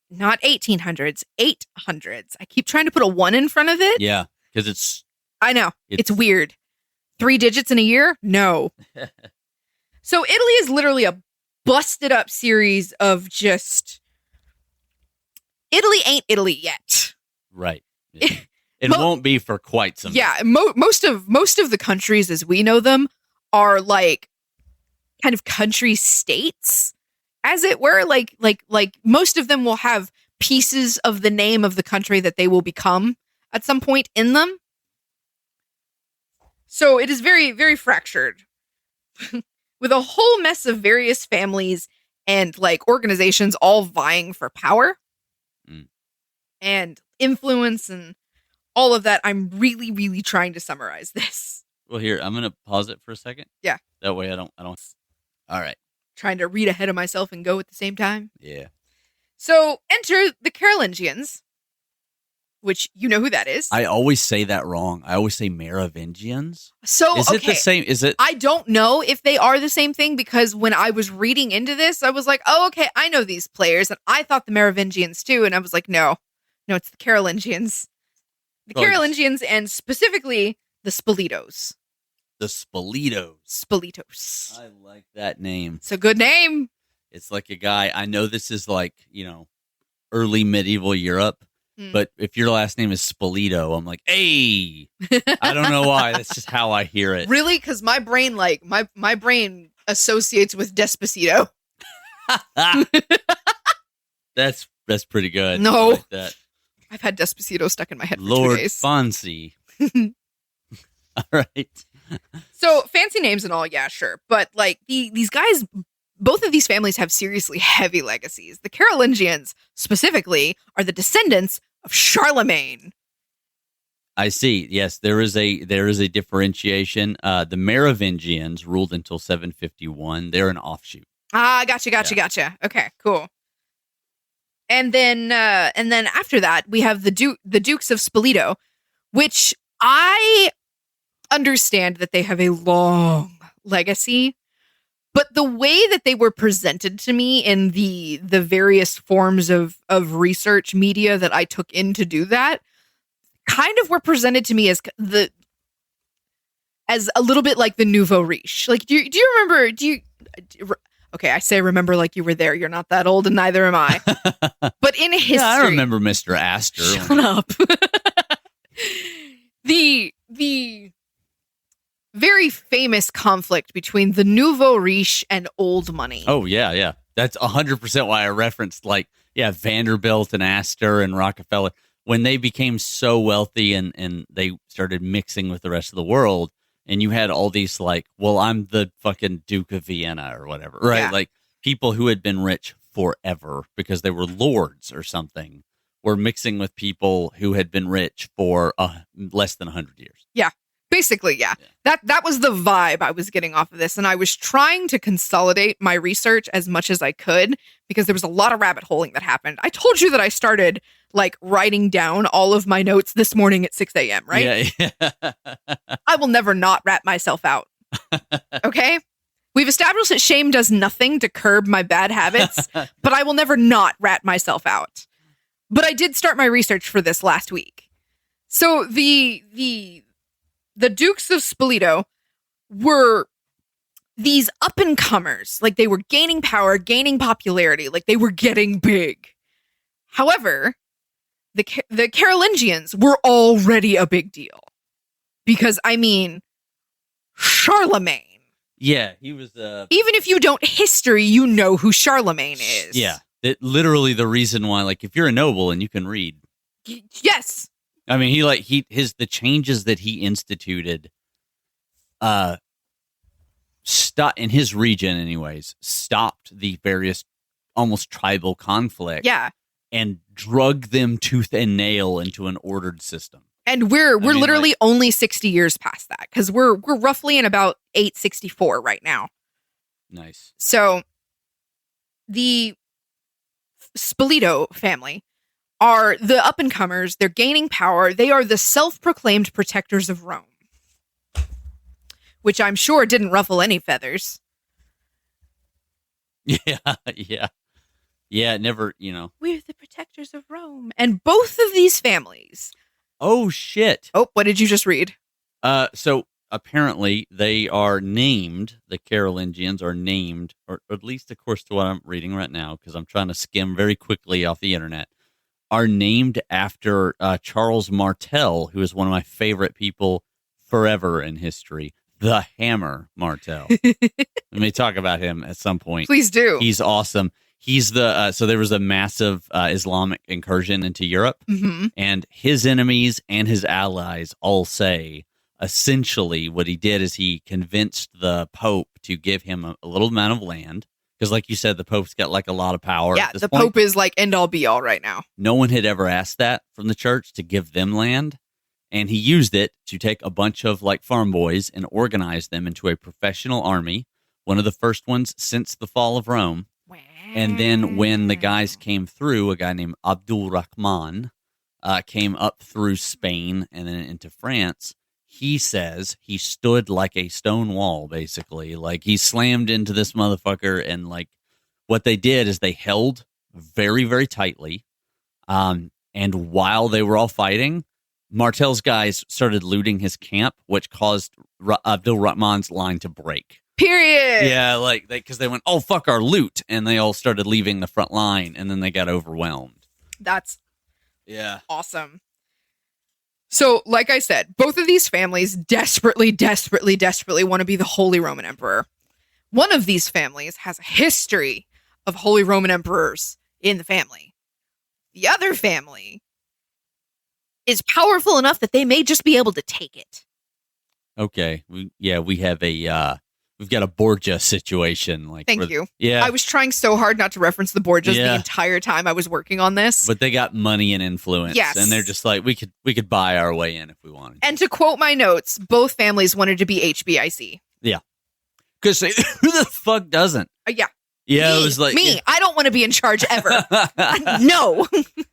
not 1800s, 800s. I keep trying to put a 1 in front of it. Yeah, because I know. It's weird. 3 digits in a year? No. So Italy is literally a busted up series of just... Italy ain't Italy yet. Right. It won't be for quite some time. Yeah, most of the countries as we know them are like kind of country states, as it were. Like most of them will have pieces of the name of the country that they will become at some point in them. So it is very, very fractured with a whole mess of various families and like organizations all vying for power and influence and all of that. I'm really, really trying to summarize this. Well, here, I'm going to pause it for a second. Yeah. That way I don't. All right. Trying to read ahead of myself and go at the same time. Yeah. So enter the Carolingians, which you know who that is. I always say that wrong. I always say Merovingians. So is it the same? Is it? I don't know if they are the same thing, because when I was reading into this, I was like, oh, okay, I know these players. And I thought the Merovingians too. And I was like, no, it's the Carolingians. The Carolingians, and specifically the Spoletos. The Spoletos. Spoletos. I like that name. It's a good name. It's like a guy. I know this is like, early medieval Europe. But if your last name is Spoleto, I'm like, hey, I don't know why. That's just how I hear it. Really? Because my brain, my brain associates with Despacito. That's pretty good. No. I like that. I've had Despacito stuck in my head for Lord 2 days. Fonzie. All right. So fancy names and all, yeah, sure. But like these guys, both of these families have seriously heavy legacies. The Carolingians specifically are the descendants of Charlemagne. I see. Yes, there is a differentiation. The Merovingians ruled until 751. They're an offshoot. Ah, gotcha. Okay, cool. And then after that, we have the Dukes of Spoleto, which I understand that they have a long legacy, but the way that they were presented to me in the various forms of research media that I took in to do that kind of were presented to me as a little bit like the nouveau riche. Like, do you remember? Okay, I say remember like you were there. You're not that old, and neither am I. But in history, yeah, I remember Mr. Astor. Shut up. The very famous conflict between the nouveau riche and old money. Oh, yeah. That's 100% why I referenced, Vanderbilt and Astor and Rockefeller. When they became so wealthy and they started mixing with the rest of the world, and you had all these I'm the fucking Duke of Vienna or whatever, right? Yeah. Like people who had been rich forever because they were lords or something were mixing with people who had been rich for less than 100 years. Yeah. Basically, yeah. That was the vibe I was getting off of this. And I was trying to consolidate my research as much as I could because there was a lot of rabbit holing that happened. I told you that I started writing down all of my notes this morning at 6 a.m., right? Yeah. I will never not rat myself out. Okay? We've established that shame does nothing to curb my bad habits, but I will never not rat myself out. But I did start my research for this last week. So the Dukes of Spoleto were these up-and-comers. Like, they were gaining power, gaining popularity. Like, they were getting big. However, the Carolingians were already a big deal. Because, I mean, Charlemagne. Yeah, he was... Even if you don't history, you know who Charlemagne is. Yeah, literally the reason why, like, if you're a noble and you can read... Yes. I mean, the changes that he instituted... in his region, anyways, stopped the various almost tribal conflict. Yeah. And drug them tooth and nail into an ordered system. And we're literally only 60 years past that, because we're roughly in about 864 right now. Nice. So the Spoleto family are the up and comers. They're gaining power. They are the self-proclaimed protectors of Rome, which I'm sure didn't ruffle any feathers. Yeah, never, We're the protectors of Rome. And both of these families. Oh, shit. Oh, what did you just read? So apparently they are named, the Carolingians are named, or at least, of course, to what I'm reading right now, because I'm trying to skim very quickly off the internet, are named after Charles Martel, who is one of my favorite people forever in history. The Hammer Martel. Let me talk about him at some point. Please do. He's awesome. He's so there was a massive Islamic incursion into Europe, and his enemies and his allies all say essentially what he did is he convinced the Pope to give him a little amount of land, because like you said, the Pope's got like a lot of power. Yeah, at this the point. Pope is like end all be all right now. No one had ever asked that from the church, to give them land. And he used it to take a bunch of like farm boys and organize them into a professional army, one of the first ones since the fall of Rome. Wow. And then when the guys came through, a guy named Abdul Rahman came up through Spain and then into France. He says he stood like a stone wall, basically. Like, he slammed into this motherfucker, and like what they did is they held very, very tightly. And while they were all fighting, Martel's guys started looting his camp, which caused Abdul Rahman's line to break. Period. Yeah, like because they went, oh, fuck our loot, and they all started leaving the front line, and then they got overwhelmed. That's awesome. So, like I said, both of these families desperately, desperately, desperately want to be the Holy Roman Emperor. One of these families has a history of Holy Roman Emperors in the family. The other family is powerful enough that they may just be able to take it. Okay. We have we've got a Borgia situation. Thank you. Yeah. I was trying so hard not to reference the Borgias the entire time I was working on this. But they got money and influence. Yes. And they're just like, we could buy our way in if we wanted. And to quote my notes, both families wanted to be HBIC. Yeah. Because who the fuck doesn't? Yeah. Yeah, me, it was like... Me. Yeah. I don't want to be in charge ever. No.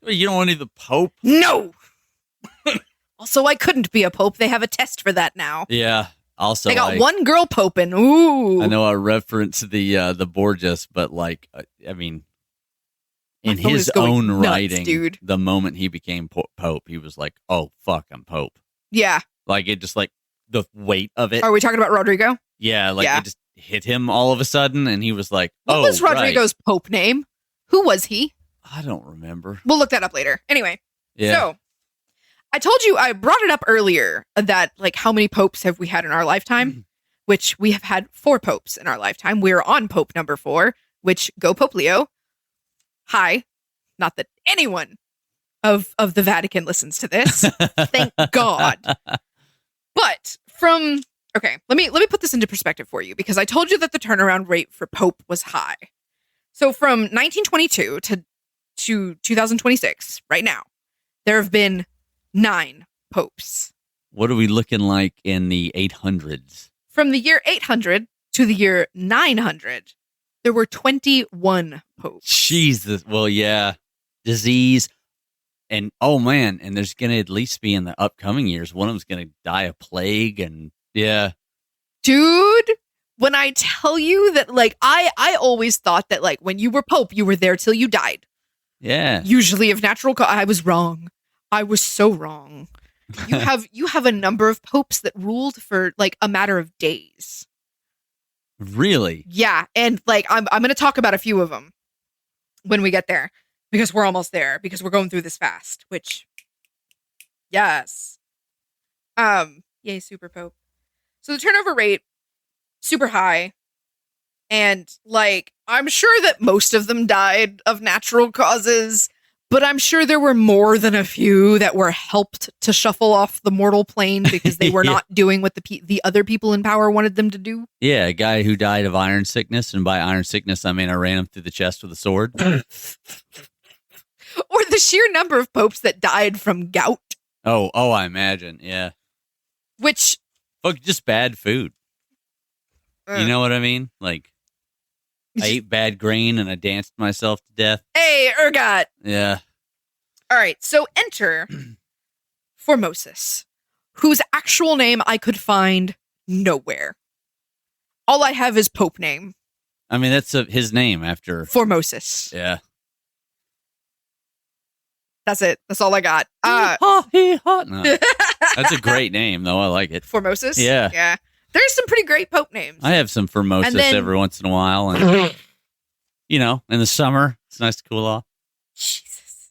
You don't want to be the Pope? No. Also, I couldn't be a pope. They have a test for that now. Yeah. Also, they got one girl poping. Ooh. I know I referenced the Borgias, but like, I mean, in his own nuts, writing, dude. The moment he became Pope, he was like, oh, fuck, I'm Pope. Yeah. Like, it just like the weight of it. Are we talking about Rodrigo? Yeah. Like, it just hit him all of a sudden, and he was like, what was Rodrigo's Pope name? Who was he? I don't remember. We'll look that up later. Anyway. Yeah. So, I told you, I brought it up earlier that, like, how many popes have we had in our lifetime? Which we have had 4 popes in our lifetime. We're on Pope number 4, which, go Pope Leo. Hi. Not that anyone of the Vatican listens to this. Thank God. But okay, let me put this into perspective for you, because I told you that the turnaround rate for Pope was high. So from 1922 to 2026, right now, there have been 9 popes. What are we looking like in the 800s? From the year 800 to the year 900, there were 21 popes. Jesus. Well, yeah. Disease. And, oh, man. And there's going to at least be in the upcoming years, one of them's going to die of plague. And, yeah. Dude, when I tell you that, like, I always thought that, like, when you were Pope, you were there till you died. Yeah. Usually of natural I was wrong. I was so wrong. You have a number of popes that ruled for, like, a matter of days. Really? Yeah, and, like, I'm going to talk about a few of them when we get there, because we're almost there, because we're going through this fast, which, yes. Yay, Super Pope. So the turnover rate, super high. And, like, I'm sure that most of them died of natural causes, but I'm sure there were more than a few that were helped to shuffle off the mortal plane because they were not doing what the other people in power wanted them to do. Yeah, a guy who died of iron sickness, and by iron sickness, I mean I ran him through the chest with a sword. Or the sheer number of popes that died from gout. Oh, I imagine, yeah. Which... Fuck, just bad food. You know what I mean? Like, I ate bad grain and I danced myself to death. Hey, ergot! Yeah. All right, so enter Formosus, whose actual name I could find nowhere. All I have is Pope name. I mean, that's his name after... Formosus. Yeah. That's it. That's all I got. No. That's a great name, though. I like it. Formosus? Yeah. Yeah. There's some pretty great Pope names. I have some Formosus every once in a while. And, you know, in the summer, it's nice to cool off. Jesus.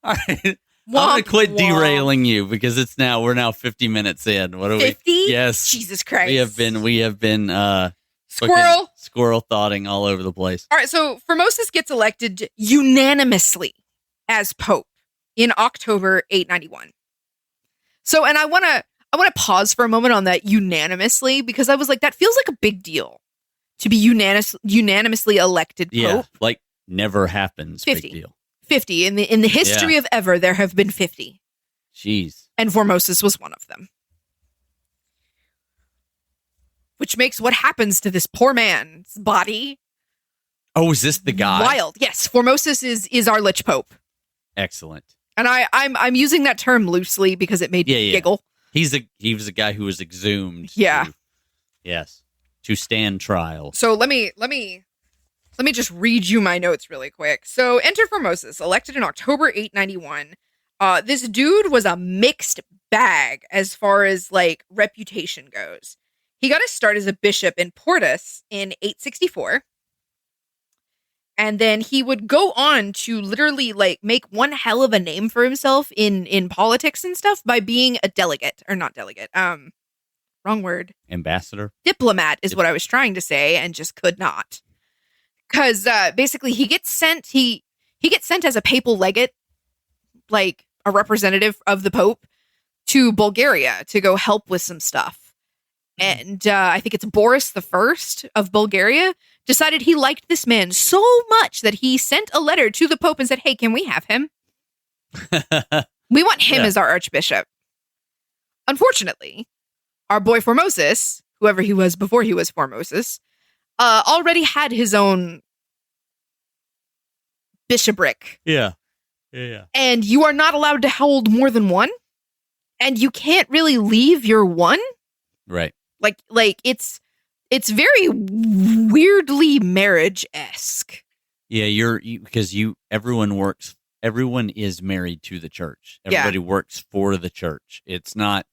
All right. I'm going to quit derailing you because we're now 50 minutes in. What are 50? we? Yes. Jesus Christ. We have been squirrel thoughting all over the place. All right, so Formosus gets elected unanimously as Pope in October 891. So, and I want to pause for a moment on that unanimously, because I was like, that feels like a big deal to be unanimously elected Pope. Yeah, like never happens. 50. Big deal. 50 in the history of ever, there have been 50. Jeez. And Formosus was one of them. Which makes what happens to this poor man's body. Oh, is this the guy? Wild. Yes, Formosus is our Lich Pope. Excellent. And I'm using that term loosely because it made me giggle. He was a guy who was exhumed. Yeah. To stand trial. So let me just read you my notes really quick. So enter Formosus, elected in October 891. This dude was a mixed bag as far as, like, reputation goes. He got his start as a bishop in Portus in 864. And then he would go on to literally, like, make one hell of a name for himself in politics and stuff by being a delegate. Or not delegate. Wrong word. Ambassador? Diplomat is what I was trying to say and just could not. Because basically he gets sent as a papal legate, like a representative of the Pope, to Bulgaria to go help with some stuff. And I think it's Boris I of Bulgaria decided he liked this man so much that he sent a letter to the Pope and said, hey, can we have him? We want him as our archbishop. Unfortunately, our boy Formosus, whoever he was before he was Formosus, already had his own bishopric. Yeah. And you are not allowed to hold more than one. And you can't really leave your one. Right. Like it's very weirdly marriage-esque. Yeah, because everyone is married to the church. Everybody works for the church. It's not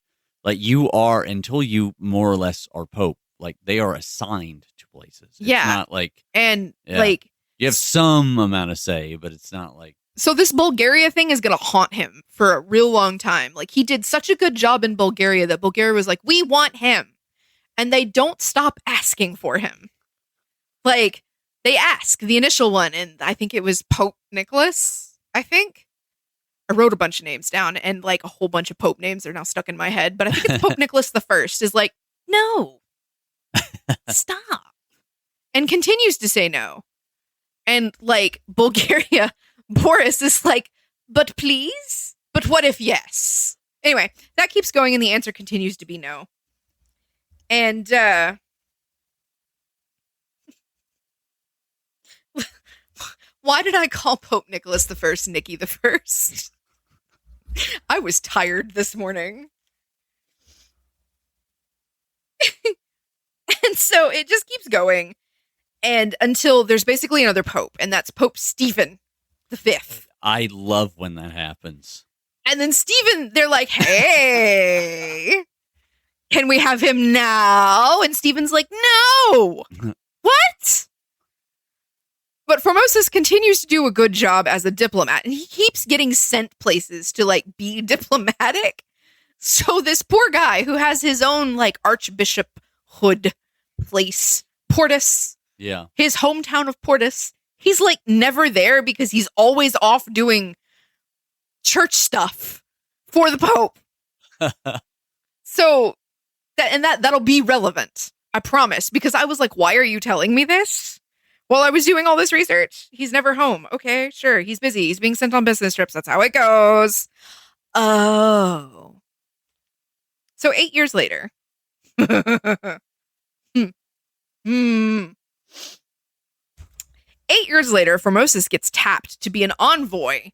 like you are until you more or less are Pope. Like, they are assigned to places. It's not like... And, like... You have some amount of say, but it's not like... So this Bulgaria thing is going to haunt him for a real long time. Like, he did such a good job in Bulgaria that Bulgaria was like, we want him. And they don't stop asking for him. Like, they ask the initial one, and I think it was Pope Nicholas, I think. I wrote a bunch of names down, and, like, a whole bunch of Pope names are now stuck in my head. But I think it's Pope Nicholas the First is like, no. Stop. And continues to say no. And, like, Bulgaria, Boris is like, but please? But what if yes? Anyway, that keeps going, and the answer continues to be no. And, why did I call Pope Nicholas I Nicky the First? I was tired this morning. And so it just keeps going. And until there's basically another pope, and that's Pope Stephen V. I love when that happens. And then Stephen, they're like, hey, can we have him now? And Stephen's like, no. What? But Formosus continues to do a good job as a diplomat, and he keeps getting sent places to, like, be diplomatic. So this poor guy who has his own, like, archbishophood place, Portus, Yeah. his hometown of Portus, he's, like, never there because he's always off doing church stuff for the Pope. So, that'll be relevant, I promise, because I was like, why are you telling me this? While I was doing all this research, he's never home. Okay, sure, he's busy. He's being sent on business trips. That's how it goes. Oh. So 8 years later. 8 years later, Formosus gets tapped to be an envoy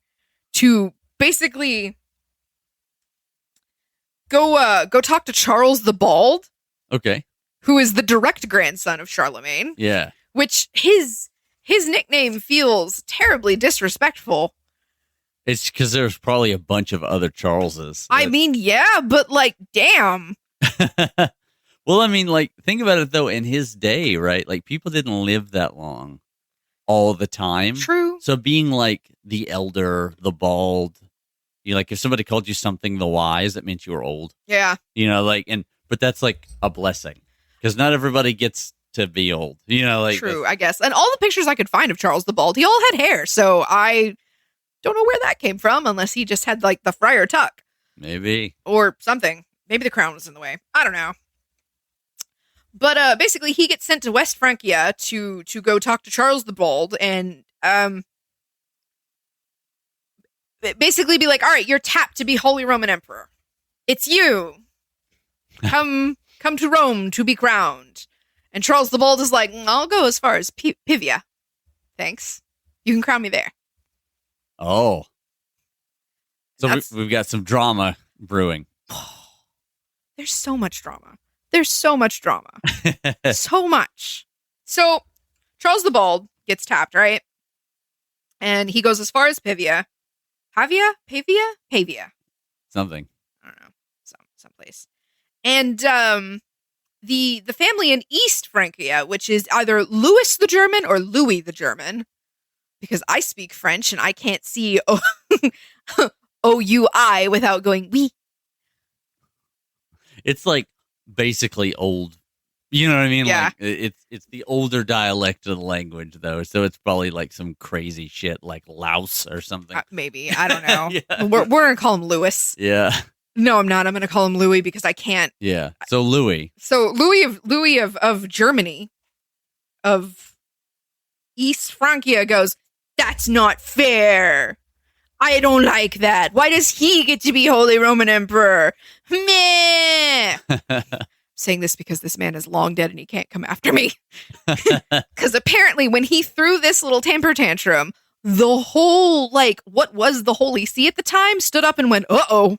to basically go talk to Charles the Bald, Okay. who is the direct grandson of Charlemagne. Yeah. Which his nickname feels terribly disrespectful. It's because there's probably a bunch of other Charleses. I mean, yeah, but like, damn. Well, I mean, like, think about it, though, in his day, right? Like, people didn't live that long all the time. True. So being, like, the elder, the bald, like, if somebody called you something the wise, that meant you were old. Yeah. Like, but that's, like, a blessing. Because not everybody gets to be old. Like. True, I guess. And all the pictures I could find of Charles the Bald, he all had hair. So I don't know where that came from, unless he just had, like, the friar tuck. Maybe. Or something. Maybe the crown was in the way. I don't know. But basically, he gets sent to West Francia to go talk to Charles the Bald and basically be like, all right, you're tapped to be Holy Roman Emperor. It's you. Come to Rome to be crowned. And Charles the Bald is like, I'll go as far as Pivia. Thanks. You can crown me there. Oh. So we've got some drama brewing. There's so much drama. So much. So Charles the Bald gets tapped, right? And he goes as far as Pavia. Pavia? Something. I don't know. Someplace. And the family in East Francia, which is either Louis the German or Louis the German, because I speak French and I can't see O-U-I without going oui. It's like basically old. You know what I mean? Yeah. Like it's the older dialect of the language, though. So it's probably like some crazy shit like Laos or something. Maybe. I don't know. Yeah. We're going to call him Louis. Yeah. No, I'm not. I'm going to call him Louis because I can't. Yeah. So Louis. So Louis of Germany, of East Francia goes, that's not fair. I don't like that. Why does he get to be Holy Roman Emperor? Meh. Saying this because this man is long dead and he can't come after me. Because apparently when he threw this little temper tantrum, the whole, like, what was the Holy See at the time stood up and went, uh-oh,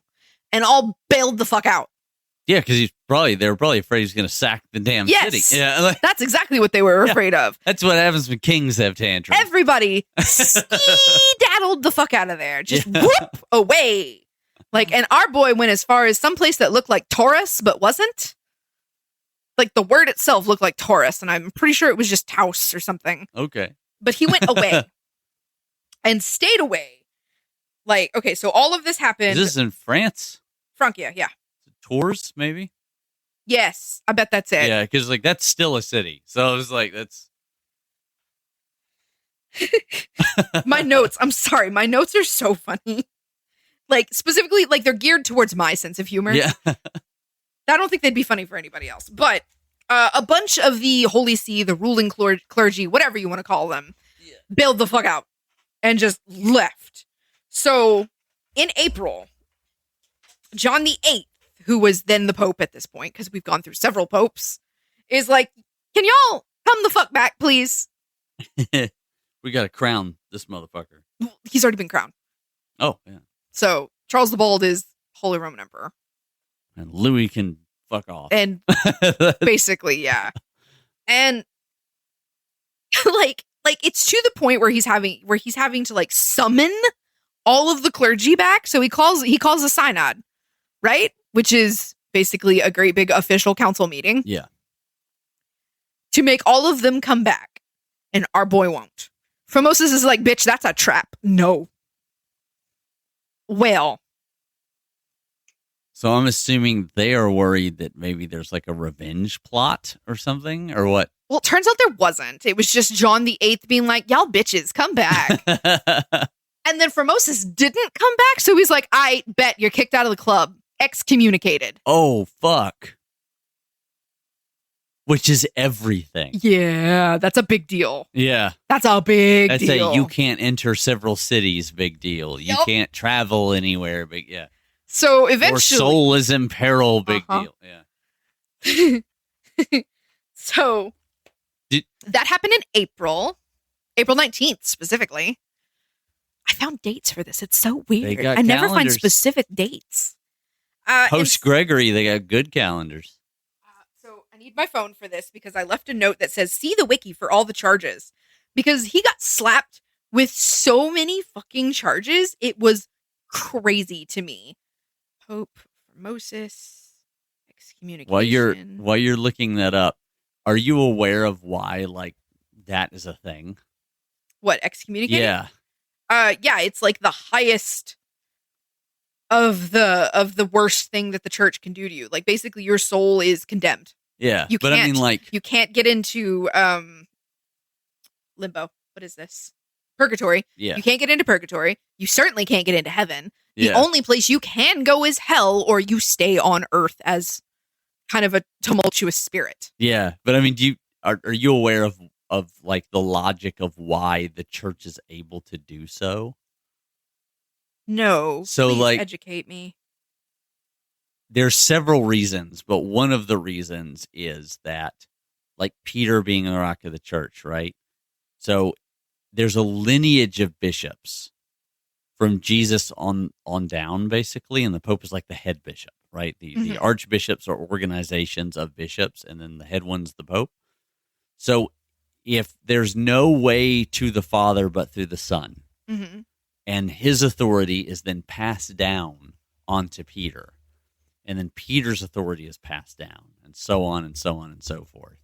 and all bailed the fuck out. Yeah, because they were probably afraid he's going to sack the damn Yes. city. Yeah, That's exactly what they were afraid of. that's what happens when kings have tantrums. Everybody daddled the fuck out of there. Just whoop away. Like, and our boy went as far as someplace that looked like Taurus, but wasn't. Like, the word itself looked like Taurus, and I'm pretty sure it was just Taus or something. Okay. But he went away and stayed away. Like, okay, so all of this happened. Is this in France? Francia, yeah. Tours, maybe? Yes, I bet that's it. Yeah, because like that's still a city. So I was like, that's My notes, I'm sorry, my notes are so funny. Like, specifically, like, they're geared towards my sense of humor. yeah. I don't think they'd be funny for anybody else. But a bunch of the Holy See, the ruling clergy, whatever you want to call them, bailed the fuck out and just left. So, in April, John the 8th, who was then the Pope at this point, because we've gone through several popes, is like, can y'all come the fuck back, please? We got to crown this motherfucker. He's already been crowned. Oh, yeah. So, Charles the Bald is Holy Roman Emperor. And Louis can fuck off. And basically, yeah. And like it's to the point where he's having to like summon all of the clergy back. So he calls a synod, right? Which is basically a great big official council meeting. Yeah. To make all of them come back. And our boy won't. Formosus is like, bitch, that's a trap. No. Well. So I'm assuming they are worried that maybe there's like a revenge plot or something, or what? Well, it turns out there wasn't. It was just John the Eighth being like, y'all bitches, come back. And then Formosus didn't come back, so he's like, I bet you're kicked out of the club. Excommunicated. Oh, fuck. Which is everything. Yeah, that's a big deal. Yeah. That's a big That's deal. a you can't enter several cities, big deal. You Yep. can't travel anywhere, big, yeah. So Your eventually... soul is in peril, big deal. Yeah. So that happened in April 19th specifically. I found dates for this. It's so weird. got I never find calendars. specific dates. Post Gregory, they got good calendars. So I need my phone for this because I left a note that says, see the wiki for all the charges. Because he got slapped with so many fucking charges. It was crazy to me. Pope Formosus, excommunication. While you're looking that up, are you aware of why like that is a thing? What, excommunicating? Yeah. Yeah, it's like the highest of the worst thing that the church can do to you. Like basically your soul is condemned. Yeah. You but I mean like you can't get into limbo. What is this? Purgatory. Yeah. You can't get into purgatory. You certainly can't get into heaven. The Yeah. only place you can go is hell, or you stay on earth as kind of a tumultuous spirit. Yeah. But I mean, are you aware of like the logic of why the church is able to do so? No. So, please like- educate me. There's several reasons, but one of the reasons is that like Peter being the rock of the church, right? So there's a lineage of bishops from Jesus on down, basically, and the Pope is like the head bishop, right? The archbishops are organizations of bishops, and then the head one's the Pope. So if there's no way to the Father but through the Son, Mm-hmm. and his authority is then passed down onto Peter, and then Peter's authority is passed down, and so on and so on and so forth.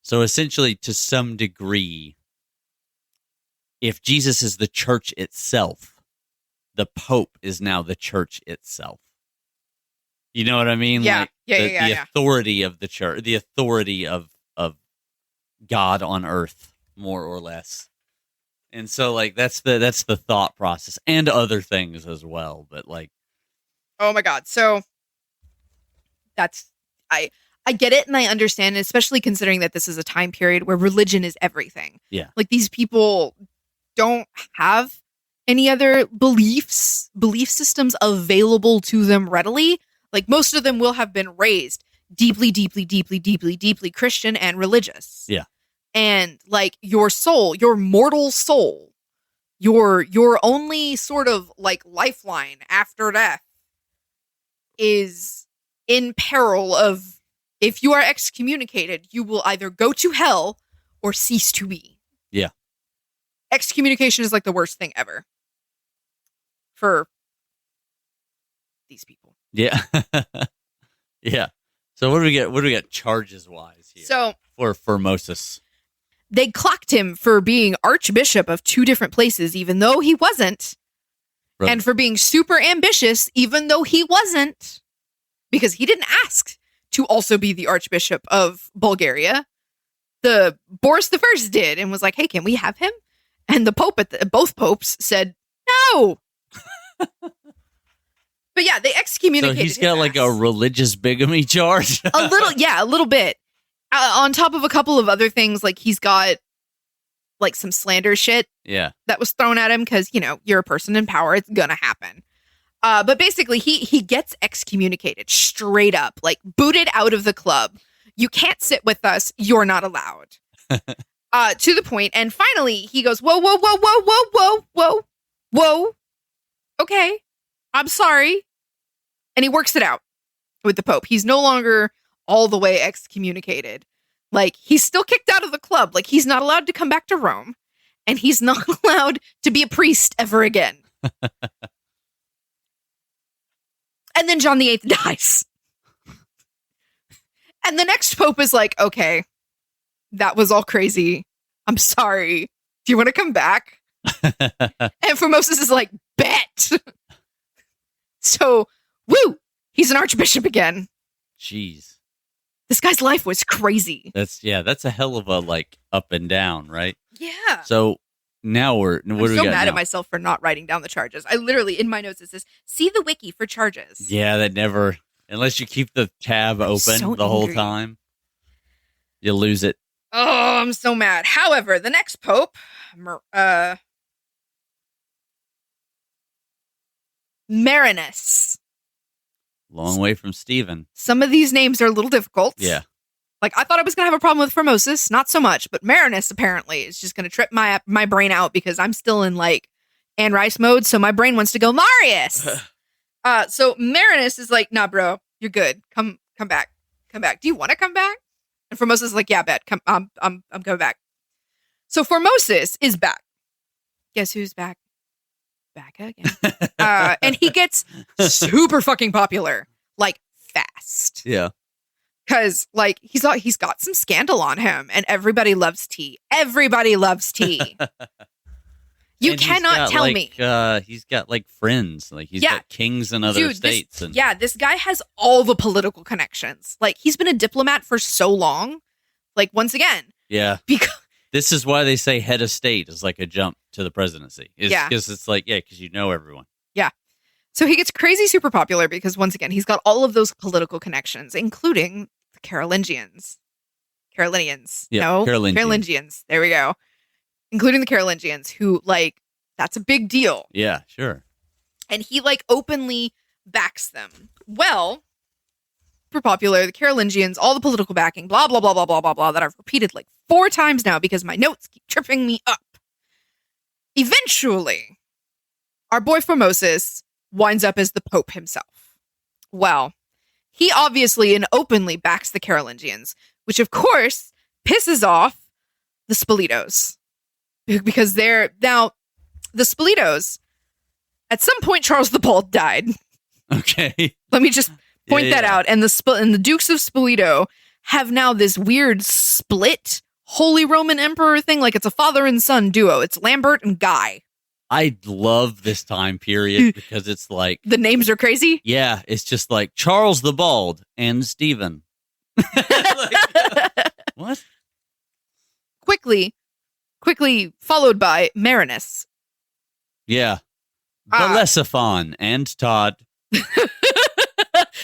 So essentially, to some degree, if Jesus is the church itself, the Pope is now the church itself. You know what I mean? Yeah. Like Yeah. the authority of the church, the authority of God on earth, more or less. And so, like, that's the thought process, and other things as well. But like, Oh my God. So that's I get it and I understand, especially considering that this is a time period where religion is everything. Yeah. Like these people don't have any other belief systems available to them readily. Like most of them will have been raised deeply Christian and religious. Yeah. And like your soul, your mortal soul, your only sort of like lifeline after death is in peril of, if you are excommunicated, you will either go to hell or cease to be. Yeah. Excommunication is like the worst thing ever for these people. yeah, yeah. So what do we get? What do we get charges wise here? So for Formosus, they clocked him for being archbishop of 2 different places, even though he wasn't. Right. And for being super ambitious, even though he wasn't. Because he didn't ask to also be the archbishop of Bulgaria. The Boris the First did and was like, hey, can we have him? And the Pope both popes said, no. But yeah, they so excommunicated he's got his like ass. a religious bigamy charge. a little bit. On top of a couple of other things, like he's got like some slander shit Yeah, that was thrown at him because, you know, you're a person in power. It's going to happen. But basically, he gets excommunicated straight up, like booted out of the club. You can't sit with us. You're not allowed. To the point. And finally, he goes, whoa, whoa, whoa, whoa, whoa, whoa, whoa, whoa. Okay, I'm sorry. And he works it out. with the Pope. He's no longer all the way excommunicated. Like, he's still kicked out of the club. Like, he's not allowed to come back to Rome, and he's not allowed to be a priest ever again. And then John VIII dies. And the next Pope is like, okay, that was all crazy. I'm sorry. Do you want to come back? And Formosus is like, bet. So, woo, he's an archbishop again. Jeez. This guy's life was crazy. That's a hell of a like up and down, right? Yeah. So now I'm so mad at myself for not writing down the charges. I literally, in my notes, it says, see the wiki for charges. Yeah, that never, unless you keep the tab open so the whole angry. time, you lose it. Oh, I'm so mad. However, the next Pope, Marinus. Long way from Stephen. Some of these names are a little difficult. Yeah. Like, I thought I was going to have a problem with Formosus. Not so much. But Marinus, apparently, is just going to trip my brain out because I'm still in, like, Anne Rice mode. So my brain wants to go, Marius! So Marinus is like, nah, bro. You're good. Come back. Come back. Do you want to come back? And Formosus is like, yeah, bet. I'm coming back. So Formosus is back. Guess who's back? Back again. And he gets super fucking popular. Like, fast. Yeah. Because, like, he's got some scandal on him, and everybody loves tea. Everybody loves tea. You And cannot tell me. He's got like friends. Like he's Yeah. got kings in other Dude, states. this guy has all the political connections. Like, he's been a diplomat for so long. Like, once again, yeah. because This is why they say head of state is like a jump to the presidency. Yeah. Because it's like, because you know everyone. so he gets crazy super popular because, once again, he's got all of those political connections, including the Carolingians. Yeah, No, Carolingians. Carolingians. There we go. Including the Carolingians, who, like, that's a big deal. Yeah, sure. And he, like, openly backs them. Well, super popular, the Carolingians, all the political backing, blah, blah, blah, blah, blah, blah, blah, that I've repeated like 4 times now because my notes keep tripping me up. Eventually, our boy Formosus winds up as the Pope himself. Well, he obviously and openly backs the Carolingians, which of course pisses off the Spoletos. Because now, the Spoletos, at some point, Charles the Bald died. Okay. Let me just point Yeah, that yeah. out. And the Dukes of Spoleto have now this weird split Holy Roman Emperor thing. Like, it's a father and son duo. It's Lambert and Guy. I love this time period because it's like, The names are crazy. yeah, it's just like Charles the Bald and Stephen. Like, what? Quickly followed by Marinus. Yeah. Ah. Bellerophon and Todd.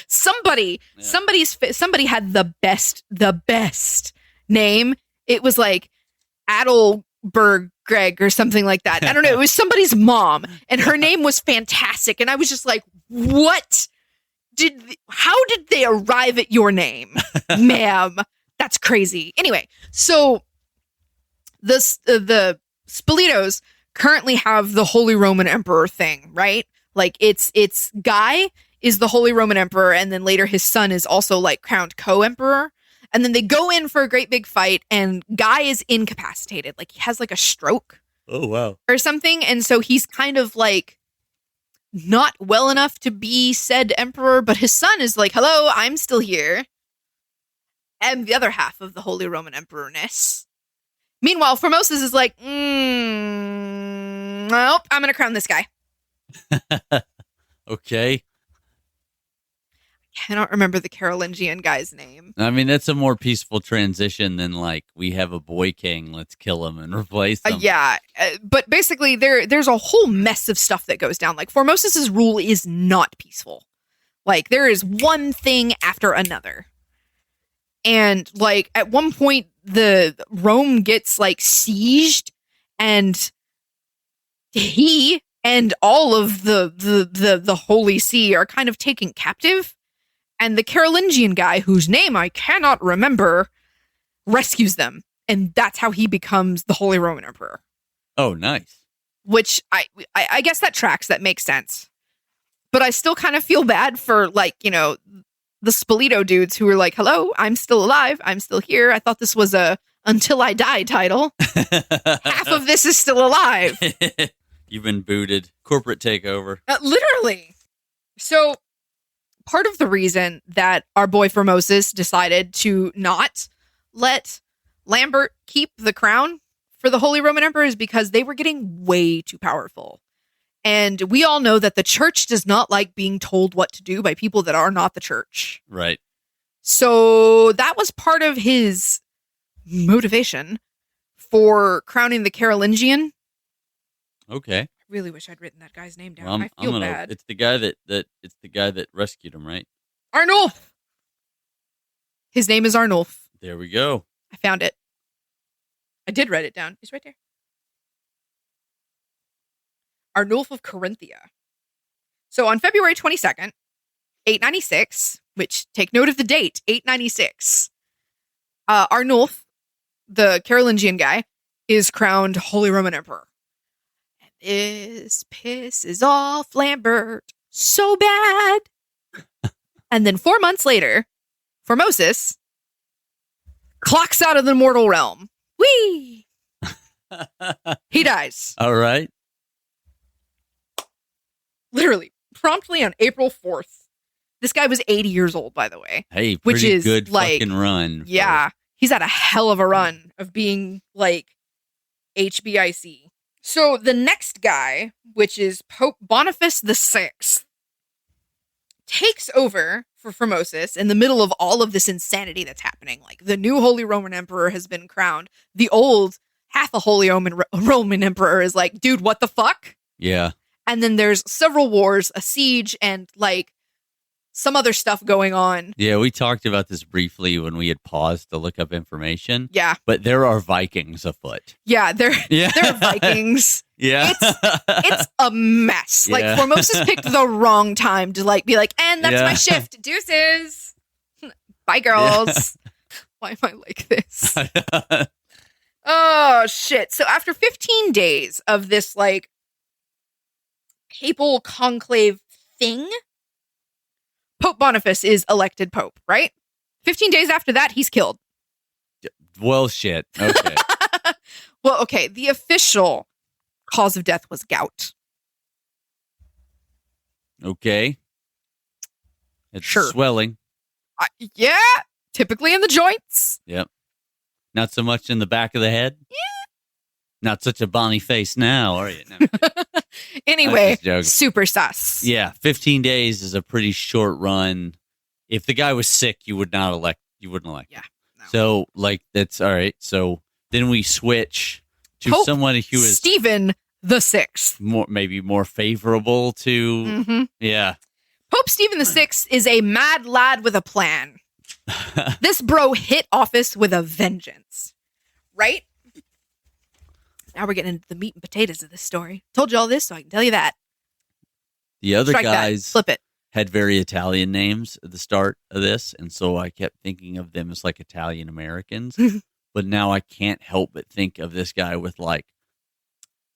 Somebody had the best name. It was like Adelberg Greg or something like that. I don't know. It was somebody's mom, and her name was fantastic. And I was just like, what? How did they arrive at your name, ma'am? That's crazy. Anyway, so the Spoletos currently have the Holy Roman Emperor thing, right? Like, it's Guy is the Holy Roman Emperor, and then later his son is also like crowned co-emperor. And then they go in for a great big fight, and Guy is incapacitated. Like, he has like a stroke Oh, wow. or something. And so he's kind of like not well enough to be said emperor, but his son is like, hello, I'm still here. And the other half of the Holy Roman Emperorness. Meanwhile, Formosus is like, nope, I'm going to crown this guy. Okay. Cannot remember the Carolingian guy's name. I mean, that's a more peaceful transition than like, we have a boy king, let's kill him and replace him. But basically there's a whole mess of stuff that goes down. Like, Formosus's rule is not peaceful. Like, there is one thing after another. And like, at one point the Rome gets like sieged, and he and all of the Holy See are kind of taken captive. And the Carolingian guy, whose name I cannot remember, rescues them. And that's how he becomes the Holy Roman Emperor. Oh, nice. Which I guess that tracks. That makes sense. But I still kind of feel bad for, like, you know, the Spoleto dudes who were like, hello, I'm still alive. I'm still here. I thought this was a Until I Die title. Half of this is still alive. You've been booted. Corporate takeover. Literally. So part of the reason that our boy Formosus decided to not let Lambert keep the crown for the Holy Roman Emperor is because they were getting way too powerful. And we all know that the church does not like being told what to do by people that are not the church. Right. So that was part of his motivation for crowning the Carolingian. Okay. I really wish I'd written that guy's name down. Well, I feel bad. It's the guy that rescued him, right? Arnulf. His name is Arnulf. There we go. I found it. I did write it down. It's right there. Arnulf of Carinthia. So on February 22nd, 896, which take note of the date, 896, Arnulf, the Carolingian guy, is crowned Holy Roman Emperor. And this pisses off Lambert so bad. And then 4 months later, Formosus clocks out of the mortal realm. Whee! He dies. All right. Literally, promptly on April 4th. This guy was 80 years old, by the way. Hey, which pretty is good like, fucking run. Yeah. He's had a hell of a run of being like HBIC. So the next guy, which is Pope Boniface VI, takes over for Formosus in the middle of all of this insanity that's happening. Like the new Holy Roman Emperor has been crowned. The old half a Holy Roman Emperor is like, dude, what the fuck? Yeah. And then there's several wars, a siege, and like some other stuff going on. Yeah, we talked about this briefly when we had paused to look up information. Yeah. But there are Vikings afoot. Yeah, there are Vikings. Yeah. It's a mess. Like Yeah. Formosus picked the wrong time to like be like, and that's Yeah. my shift. Deuces. Bye, girls. Why am I like this? Oh shit. So after 15 days of this like papal conclave thing, Pope Boniface is elected pope, right? 15 days after that, he's killed. Well, shit. Okay. Well, okay. The official cause of death was gout. Okay. It's Sure. swelling. Yeah, typically in the joints. Yep. Not so much in the back of the head. Yeah. Not such a bonny face now, are you? No. Anyway, just joking. super sus. Yeah, 15 days is a pretty short run. If the guy was sick, you wouldn't elect. Yeah, him. no. So, like, that's all right. So then we switch to Pope someone who is Stephen the Sixth. maybe more favorable to. Mm-hmm. Yeah. Pope Stephen the Sixth is a mad lad with a plan. This bro hit office with a vengeance, right? Now we're getting into the meat and potatoes of this story. Told you all this, so I can tell you that. The other Strike guys that. Flip it. had very Italian names at the start of this, and so I kept thinking of them as like Italian Americans. But now I can't help but think of this guy with like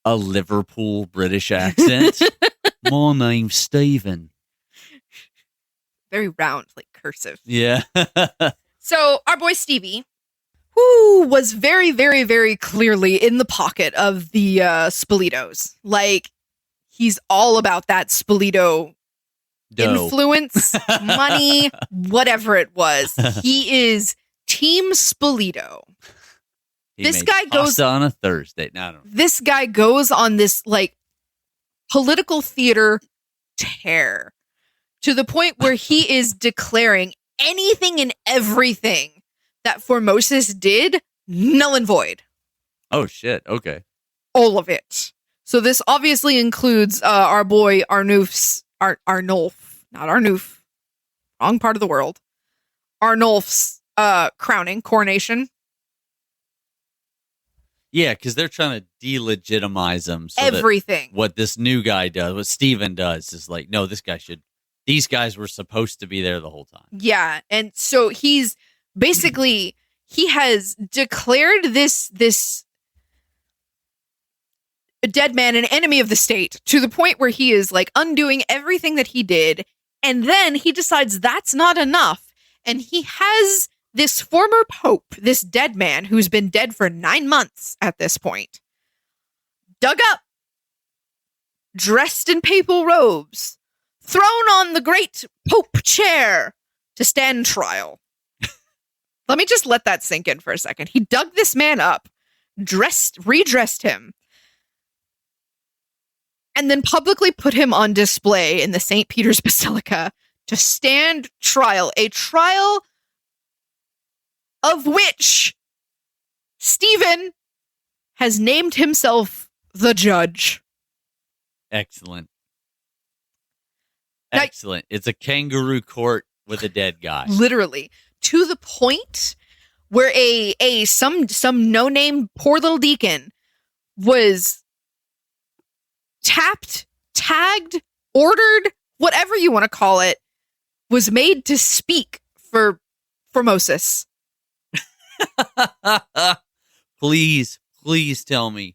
a Liverpool British accent. My name's Stephen. Very round, like cursive. Yeah. So our boy Stevie, who was very, very, very clearly in the pocket of the Spoletos. Like, he's all about that Spoleto Dough. influence, money, whatever it was. He is Team Spoleto. He This made guy goes- pasta on a Thursday. No, I don't know. This guy goes on this, like, political theater tear to the point where he is declaring anything and everything that Formosus did null and void. Oh shit. Okay. All of it. So this obviously includes our boy Arnulf, not Arnulf, wrong part of the world. Arnulf's coronation. Yeah, because they're trying to delegitimize him. So Everything. that what this new guy does, what Steven does, is like, no, these guys were supposed to be there the whole time. Yeah, and so he's basically he has declared this dead man an enemy of the state to the point where he is like undoing everything that he did And then he decides that's not enough. And he has this former pope, this dead man who's been dead for 9 months at this point, dug up, dressed in papal robes, thrown on the great pope chair to stand trial. Let me just let that sink in for a second. He dug this man up, redressed him, and then publicly put him on display in the St. Peter's Basilica to stand trial. A trial of which Stephen has named himself the judge. Excellent. Now, Excellent. It's a kangaroo court with a dead guy. Literally. To the point where some no-name poor little deacon was tapped, tagged, ordered, whatever you want to call it, was made to speak for Formosus. Please tell me.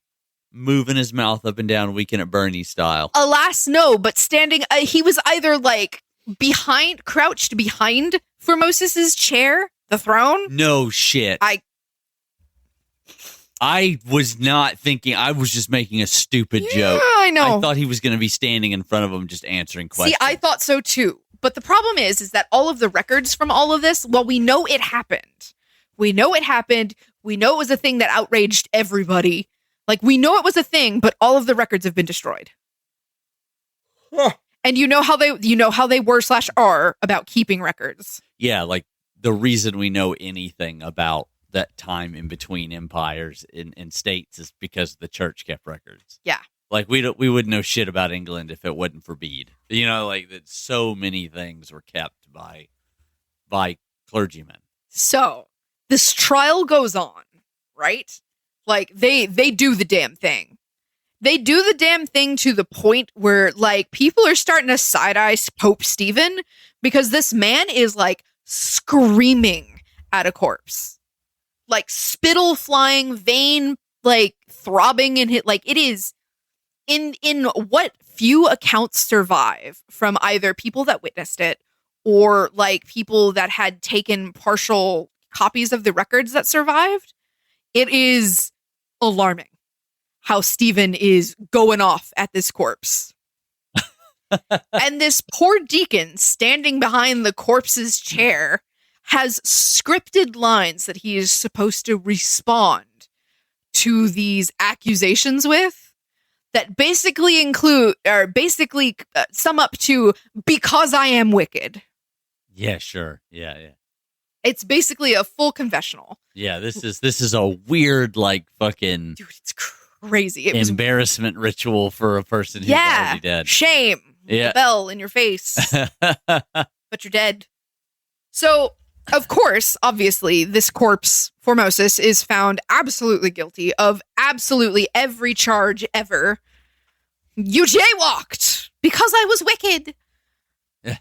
Moving his mouth up and down Weekend at Bernie style. Alas, no, but standing, he was either like crouched behind Formosus's chair, the throne. No shit. I was not thinking. I was just making a stupid joke. I know. I thought he was going to be standing in front of him just answering questions. See, I thought so too. But the problem is that all of the records from all of this, well, we know it happened. We know it happened. We know it was a thing that outraged everybody. Like, we know it was a thing, but all of the records have been destroyed. And you know how they were/are about keeping records. Yeah, like the reason we know anything about that time in between empires in states is because the church kept records. Yeah. Like we wouldn't know shit about England if it wasn't for Bede. You know, like that so many things were kept by clergymen. So this trial goes on, right? Like they do the damn thing. They do the damn thing to the point where like people are starting to side-eye Pope Stephen because this man is like screaming at a corpse. Like spittle flying, vein like throbbing in it. Like it is in what few accounts survive from either people that witnessed it or like people that had taken partial copies of the records that survived. It is alarming how Stephen is going off at this corpse. And this poor deacon standing behind the corpse's chair has scripted lines that he is supposed to respond to these accusations with that basically sum up to because I am wicked. Yeah, sure. Yeah. It's basically a full confessional. Yeah, this is a weird like fucking dude, it's crazy. It was embarrassment ritual for a person who's already dead. Shame. Yeah. The bell in your face. But you're dead. So, of course, obviously, this corpse, Formosus, is found absolutely guilty of absolutely every charge ever. You jaywalked because I was wicked. Yeah.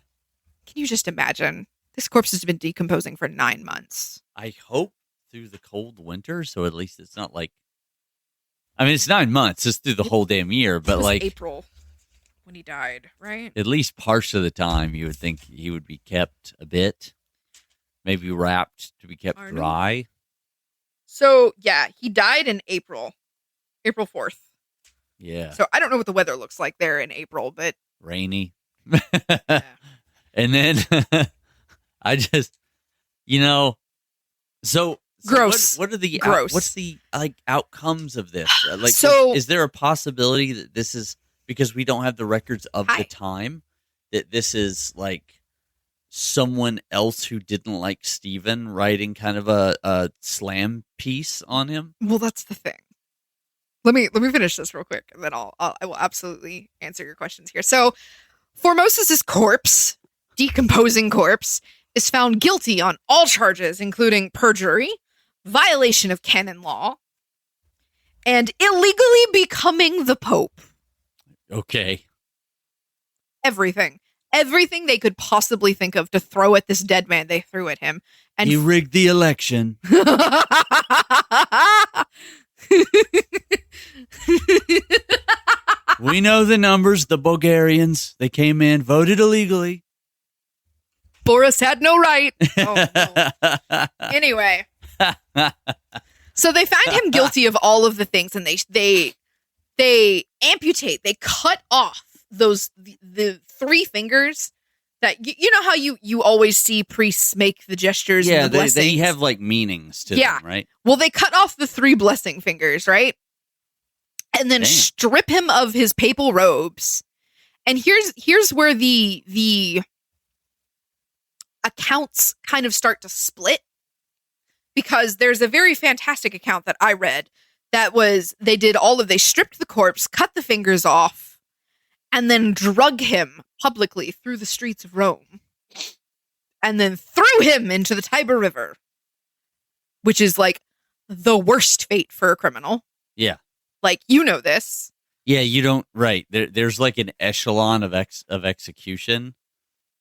Can you just imagine? This corpse has been decomposing for 9 months. I hope through the cold winter, so at least it's not like... I mean, it's 9 months. It's through the whole damn year, but It was like... April when he died, right? At least parts of the time, you would think he would be kept a bit. Maybe wrapped to be kept dry. So, yeah, he died in April 4th. Yeah. So, I don't know what the weather looks like there in April, but... Rainy. Yeah. And then... I just, so gross. What are the gross? What's the like outcomes of this? Like, so, is there a possibility that this is because we don't have the records of the time that this is like someone else who didn't like Stephen writing kind of a slam piece on him? Well, that's the thing. Let me finish this real quick, and then I will absolutely answer your questions here. So, Formosus's corpse, decomposing corpse, is found guilty on all charges, including perjury, violation of canon law, and illegally becoming the Pope. Okay. Everything they could possibly think of to throw at this dead man, they threw at him. And he rigged the election. We know the numbers. The Bulgarians, they came in, voted illegally. Boris had no right. Oh, no. Anyway. So they find him guilty of all of the things, and they amputate, they cut off the 3 fingers that you know how you always see priests make the gestures. Yeah, and the blessings? they have like meanings to them, right? Well, they cut off the 3 blessing fingers, right? And then strip him of his papal robes. And here's where the accounts kind of start to split, because there's a very fantastic account that I read that was they stripped the corpse, cut the fingers off, and then drug him publicly through the streets of Rome, and then threw him into the Tiber River, which is like the worst fate for a criminal. Yeah. Like, you know this. Yeah, you don't, right. There's like an echelon of execution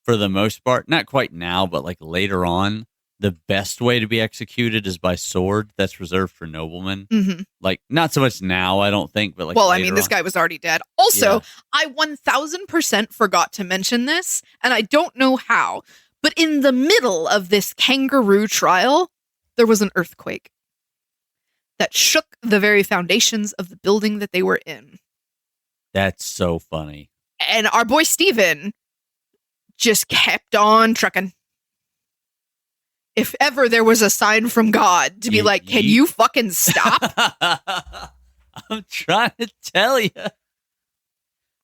for the most part. Not quite now, but like later on, the best way to be executed is by sword. That's reserved for noblemen. Mm-hmm. Like, not so much now, I don't think, but like, well, I mean, this guy was already dead. Also, Yeah. I 1000% forgot to mention this, and I don't know how, but in the middle of this kangaroo trial, there was an earthquake that shook the very foundations of the building that they were in. That's so funny. And our boy Steven just kept on trucking. If ever there was a sign from God to be like, can you fucking stop? I'm trying to tell you.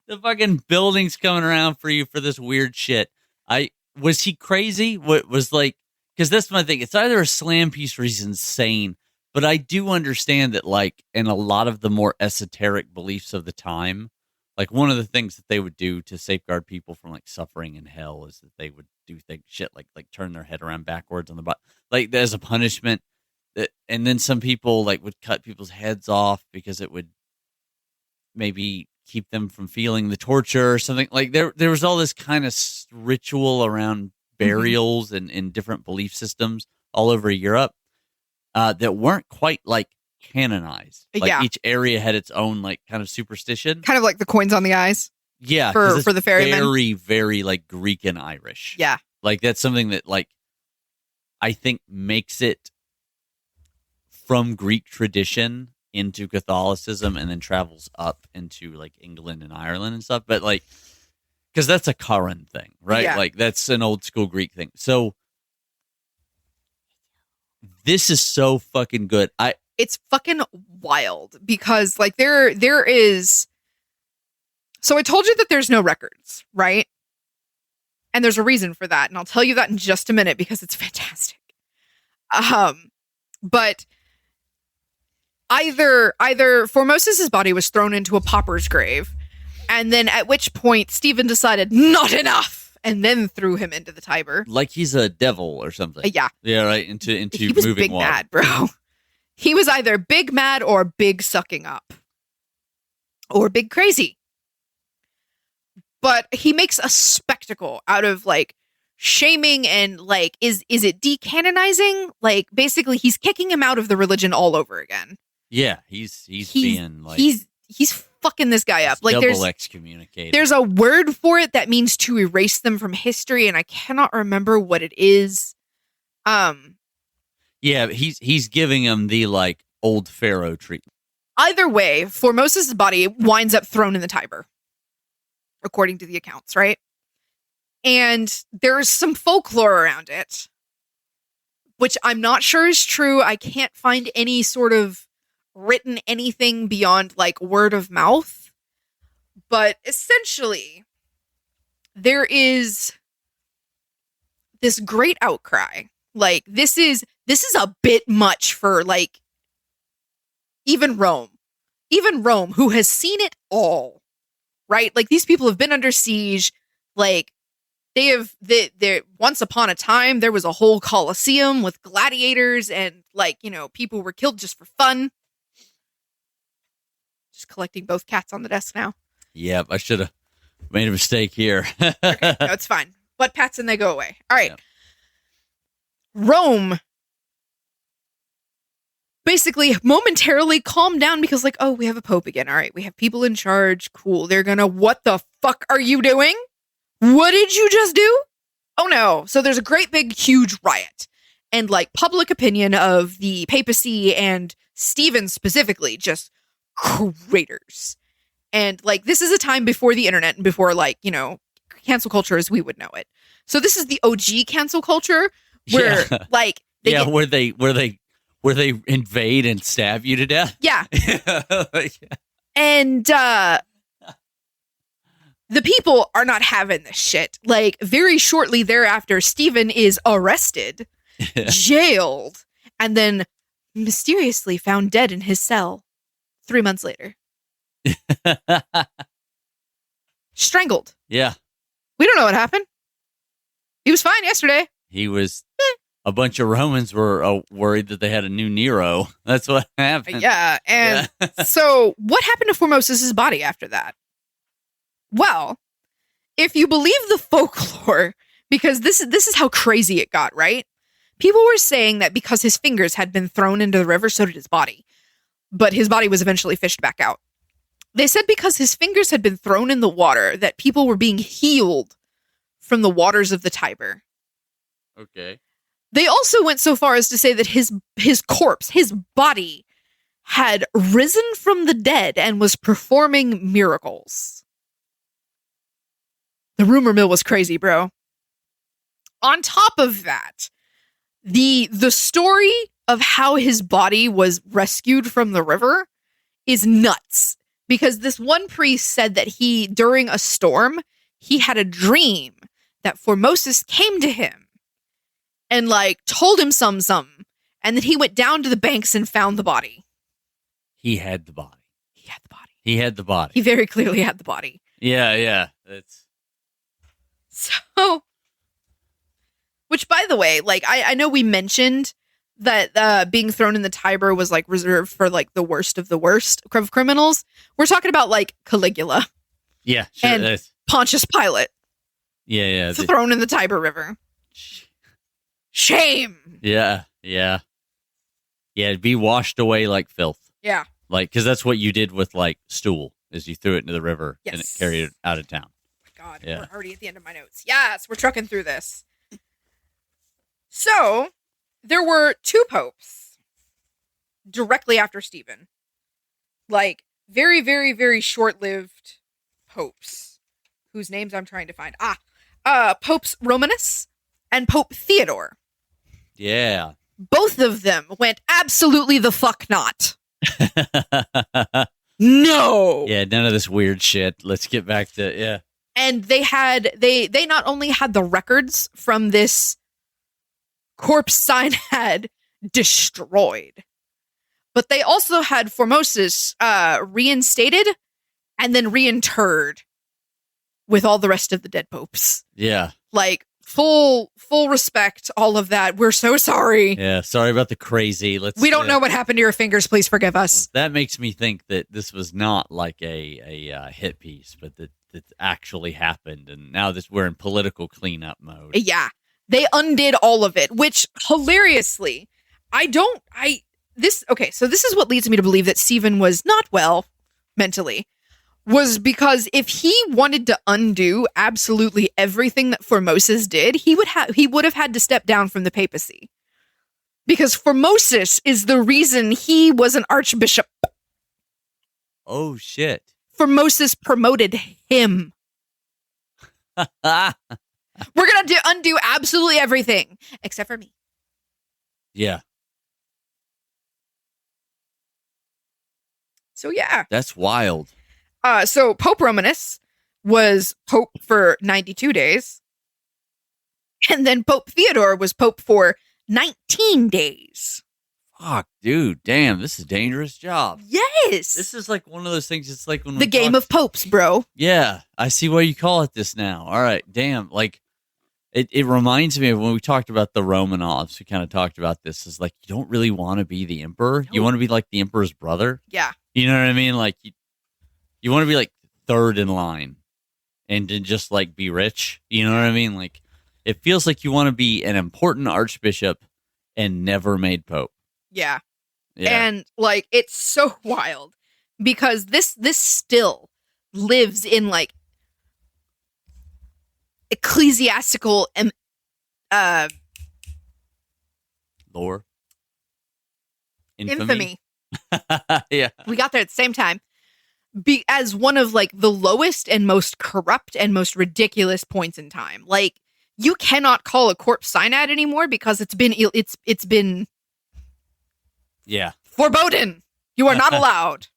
The fucking building's coming around for you for this weird shit. Was he crazy? What was like, because that's my thing. It's either a slam piece or he's insane. But I do understand that, like, in a lot of the more esoteric beliefs of the time, like, one of the things that they would do to safeguard people from, like, suffering in hell is that they would do shit like turn their head around backwards on the butt, like, as a punishment. And then some people, like, would cut people's heads off because it would maybe keep them from feeling the torture or something. Like, there was all this kind of ritual around burials and in different belief systems all over Europe. That weren't quite like canonized. Like each area had its own like kind of superstition. Kind of like the coins on the eyes. Yeah. For the ferryman. Very, very like Greek and Irish. Yeah. Like that's something that like I think makes it from Greek tradition into Catholicism and then travels up into like England and Ireland and stuff. But like, because that's a current thing, right? Yeah. Like that's an old school Greek thing. So this is so fucking good. It's fucking wild because like there is. So I told you that there's no records, right? And there's a reason for that, and I'll tell you that in just a minute because it's fantastic. But either Formosis's body was thrown into a pauper's grave, and then at which point Stephen decided not enough. And then threw him into the Tiber. Like he's a devil or something. Yeah. Yeah, right. Into he was moving big water. Mad, bro. He was either big mad or big sucking up. Or big crazy. But he makes a spectacle out of like shaming and like is it decanonizing? Like basically he's kicking him out of the religion all over again. Yeah, he's being like he's fucking this guy up. Like double excommunicated. There's a word for it that means to erase them from history, and I cannot remember what it is. Yeah, he's giving him the like old pharaoh treatment. Either way, Formosis's body winds up thrown in the Tiber, according to the accounts, right? And there's some folklore around it, which I'm not sure is true. I can't find any sort of written anything beyond like word of mouth, but essentially there is this great outcry. Like this is a bit much for like even Rome, who has seen it all, right? Like these people have been under siege. Like they once upon a time there was a whole Colosseum with gladiators and like, you know, people were killed just for fun. Just collecting both cats on the desk now. Yep, I should have made a mistake here. Okay, no, it's fine. Butt pats and they go away. All right. Yep. Rome basically momentarily calmed down because like, oh, we have a pope again. All right, we have people in charge. Cool. They're gonna, what the fuck are you doing? What did you just do? Oh no. So there's a great big huge riot. And like public opinion of the papacy and Stephen specifically just craters. And like this is a time before the internet and before like, cancel culture as we would know it. So this is the OG cancel culture where like where they invade and stab you to death. Yeah. And the people are not having this shit. Like very shortly thereafter, Stephen is arrested, jailed, and then mysteriously found dead in his cell 3 months later. Strangled. Yeah. We don't know what happened. He was fine yesterday. He was. A bunch of Romans were worried that they had a new Nero. That's what happened. Yeah. And so what happened to Formosus' body after that? Well, if you believe the folklore, because this is how crazy it got, right? People were saying that because his fingers had been thrown into the river, so did his body. But his body was eventually fished back out. They said because his fingers had been thrown in the water, that people were being healed from the waters of the Tiber. Okay. They also went so far as to say that his corpse, his body, had risen from the dead and was performing miracles. The rumor mill was crazy, bro. On top of that, the story of how his body was rescued from the river is nuts. Because this one priest said that during a storm, he had a dream that Formosus came to him and like told him something, and then he went down to the banks and found the body. He had the body. He had the body. He had the body. He very clearly had the body. Yeah. That's so. Which, by the way, like I know we mentioned that being thrown in the Tiber was like reserved for like the worst of criminals. We're talking about like Caligula. Yeah, sure. And Pontius Pilate. Yeah. Thrown in the Tiber River. Shame. Yeah. Be washed away like filth. Yeah. Like, because that's what you did with like stool, is you threw it into the river and it carried it out of town. Oh my God, yeah. We're already at the end of my notes. Yes, we're trucking through this. So, there were 2 popes directly after Stephen. Like, very, very, very short-lived popes, whose names I'm trying to find. Popes Romanus and Pope Theodore. Yeah. Both of them went absolutely the fuck not. No. Yeah, none of this weird shit. Let's get back to, And they not only had the records from this corpse Synod destroyed, but they also had Formosus reinstated and then reinterred with all the rest of the dead popes. Yeah. Like full respect, all of that. We're so sorry. Yeah, sorry about the crazy. We don't know what happened to your fingers. Please forgive us. That makes me think that this was not like a hit piece, but that actually happened, and now we're in political cleanup mode. Yeah, they undid all of it, which hilariously, so this is what leads me to believe that Stephen was not well mentally. Was because if he wanted to undo absolutely everything that Formosus did, he would have had to step down from the papacy. Because Formosus is the reason he was an archbishop. Oh, shit. Formosus promoted him. We're going to undo absolutely everything, except for me. Yeah. So, yeah. That's wild. So Pope Romanus was Pope for 92 days. And then Pope Theodore was Pope for 19 days. Fuck, dude. Damn, this is a dangerous job. Yes. This is like one of those things. It's like when the game of popes, bro. Yeah, I see why you call it this now. All right, damn. Like, it reminds me of when we talked about the Romanovs. We kind of talked about this. Is like, you don't really want to be the emperor. No. You want to be like the emperor's brother. Yeah. You know what I mean? Like, you want to be like third in line and to just like be rich. You know what I mean? Like, it feels like you want to be an important archbishop and never made pope. Yeah. And like, it's so wild because this still lives in like ecclesiastical Lore. Infamy. Yeah. We got there at the same time. As one of like the lowest and most corrupt and most ridiculous points in time. Like, you cannot call a corpse Synod anymore because it's been Yeah. forbidden. You are not allowed.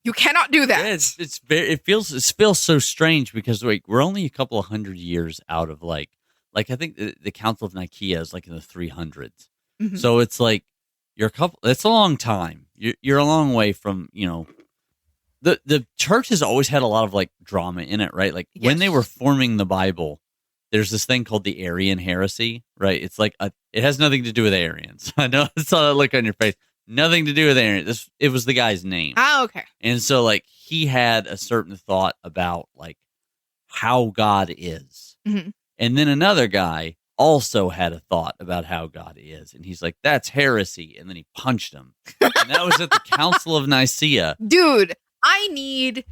You cannot do that. Yeah, it feels so strange because like we're only a couple of 100 years out of like I think the Council of Nicaea is like in the 300s. Mhm. So it's like that's a long time. You're a long way from, the church has always had a lot of like drama in it, right? Like when they were forming the Bible, there's this thing called the Arian heresy, right? It's like it has nothing to do with Arians. I know I saw that look on your face. Nothing to do with Arians. It was the guy's name. Oh, okay. And so like he had a certain thought about like how God is. Mhm. And then another guy also had a thought about how God is. And he's like, that's heresy. And then he punched him. And that was at the Council of Nicaea. Dude, I need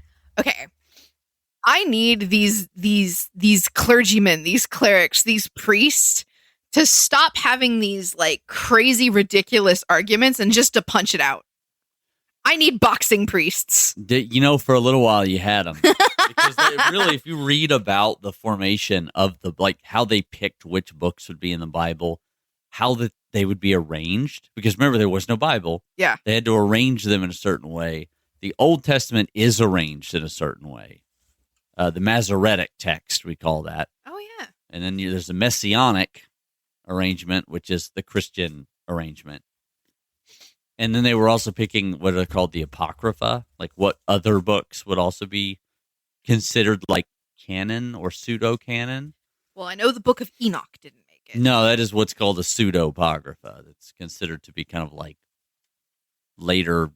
these clergymen, these clerics, these priests to stop having these like crazy, ridiculous arguments and just to punch it out. I need boxing priests. For a little while you had them. Because really, if you read about the formation of how they picked which books would be in the Bible, how they would be arranged, because remember, there was no Bible. Yeah. They had to arrange them in a certain way. The Old Testament is arranged in a certain way. The Masoretic text, we call that. Oh, yeah. And then there's the Messianic arrangement, which is the Christian arrangement. And then they were also picking what are called the Apocrypha, like what other books would also be considered like canon or pseudo-canon. Well, I know the Book of Enoch didn't make it. No, that is what's called a pseudo-apocrypha. That's considered to be kind of like later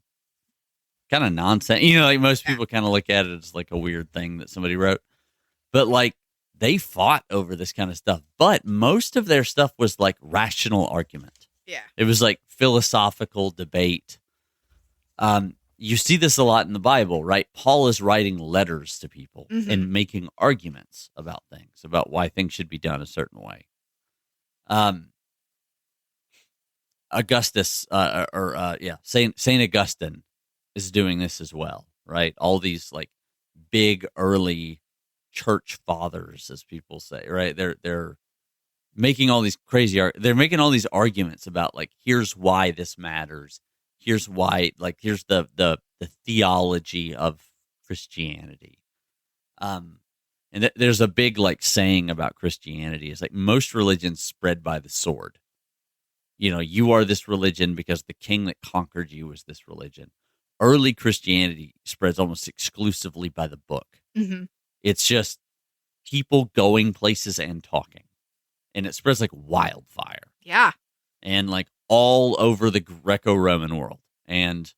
kind of nonsense. Like most people kind of look at it as like a weird thing that somebody wrote. But like they fought over this kind of stuff. But most of their stuff was like rational argument. Yeah. It was like philosophical debate. You see this a lot in the Bible, right? Paul is writing letters to people and making arguments about things, about why things should be done a certain way. Augustus, Saint Augustine is doing this as well, right? All these like big early church fathers, as people say, right? They're making all these they're making all these arguments about like, here's why this matters. Here's why, like, here's the theology of Christianity. And there's a big like saying about Christianity is like most religions spread by the sword. You are this religion because the king that conquered you was this religion. Early Christianity spreads almost exclusively by the book. Mm-hmm. It's just people going places and talking. And it spreads like wildfire. Yeah. And like all over the Greco-Roman world. And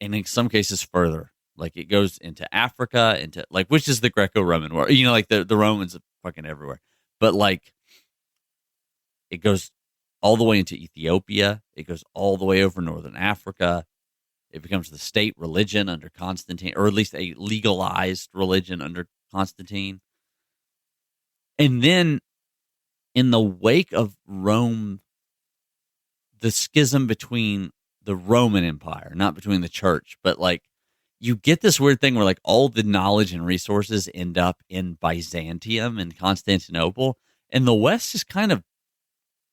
in some cases further. Like it goes into Africa, into like, which is the Greco-Roman world. Like the Romans are fucking everywhere. But like it goes all the way into Ethiopia. It goes all the way over northern Africa. It becomes the state religion under Constantine, or at least a legalized religion under Constantine. And then in the wake of Rome, the schism between the Roman Empire, not between the church, but like you get this weird thing where like all the knowledge and resources end up in Byzantium and Constantinople, and the West just kind of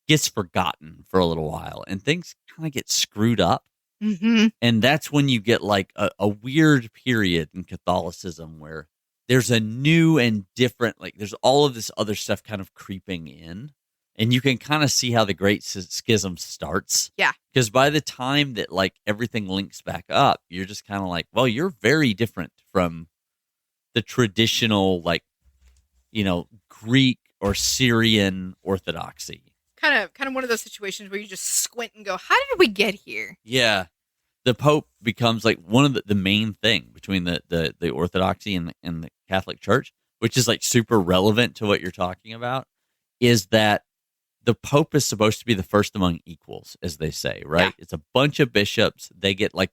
gets forgotten for a little while, and things kind of get screwed up. Mm-hmm. And that's when you get like a weird period in Catholicism where there's a new and different, like there's all of this other stuff kind of creeping in. And you can kind of see how the Great Schism starts. Yeah. Because by the time that like everything links back up, you're just kind of like, well, you're very different from the traditional, like, Greek or Syrian orthodoxy. Kind of one of those situations where you just squint and go, how did we get here? Yeah. The Pope becomes like one of the main thing between the Orthodoxy and the Catholic Church, which is like super relevant to what you're talking about, is that the Pope is supposed to be the first among equals, as they say, right? Yeah. It's a bunch of bishops. They get like,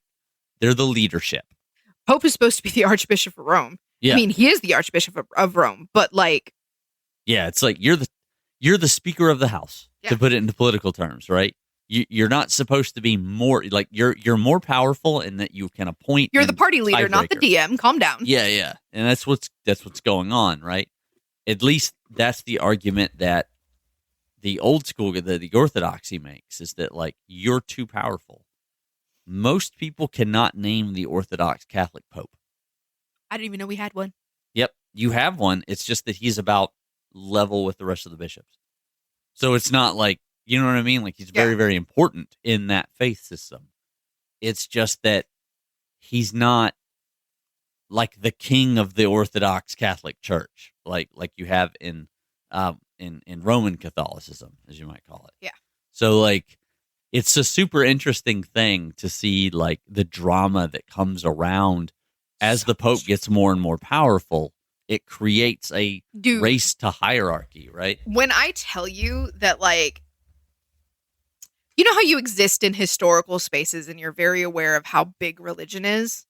they're the leadership. Pope is supposed to be the Archbishop of Rome. Yeah. I mean, he is the Archbishop of Rome, but like. Yeah, it's like you're the Speaker of the House, Yeah. to put it into political terms, right? You're not supposed to be more like you're more powerful in that you can appoint. You're the and party leader, not the tiebreaker. DM. Calm down. Yeah, and that's what's going on, right? At least that's the argument that the old school, the orthodoxy makes, is that like you're too powerful. Most people cannot name the Orthodox Catholic Pope. I didn't even know we had one. Yep, you have one. It's just that he's about level with the rest of the bishops. So it's not like, you know what I mean? Like he's very, very important in that faith system. It's just that he's not like the king of the Orthodox Catholic Church, like you have in Roman Catholicism, as you might call it. Yeah. So like it's a super interesting thing to see like the drama that comes around as the Pope gets more and more powerful. It creates a race to hierarchy, right? When I tell you that, like, you know how you exist in historical spaces and you're very aware of how big religion is?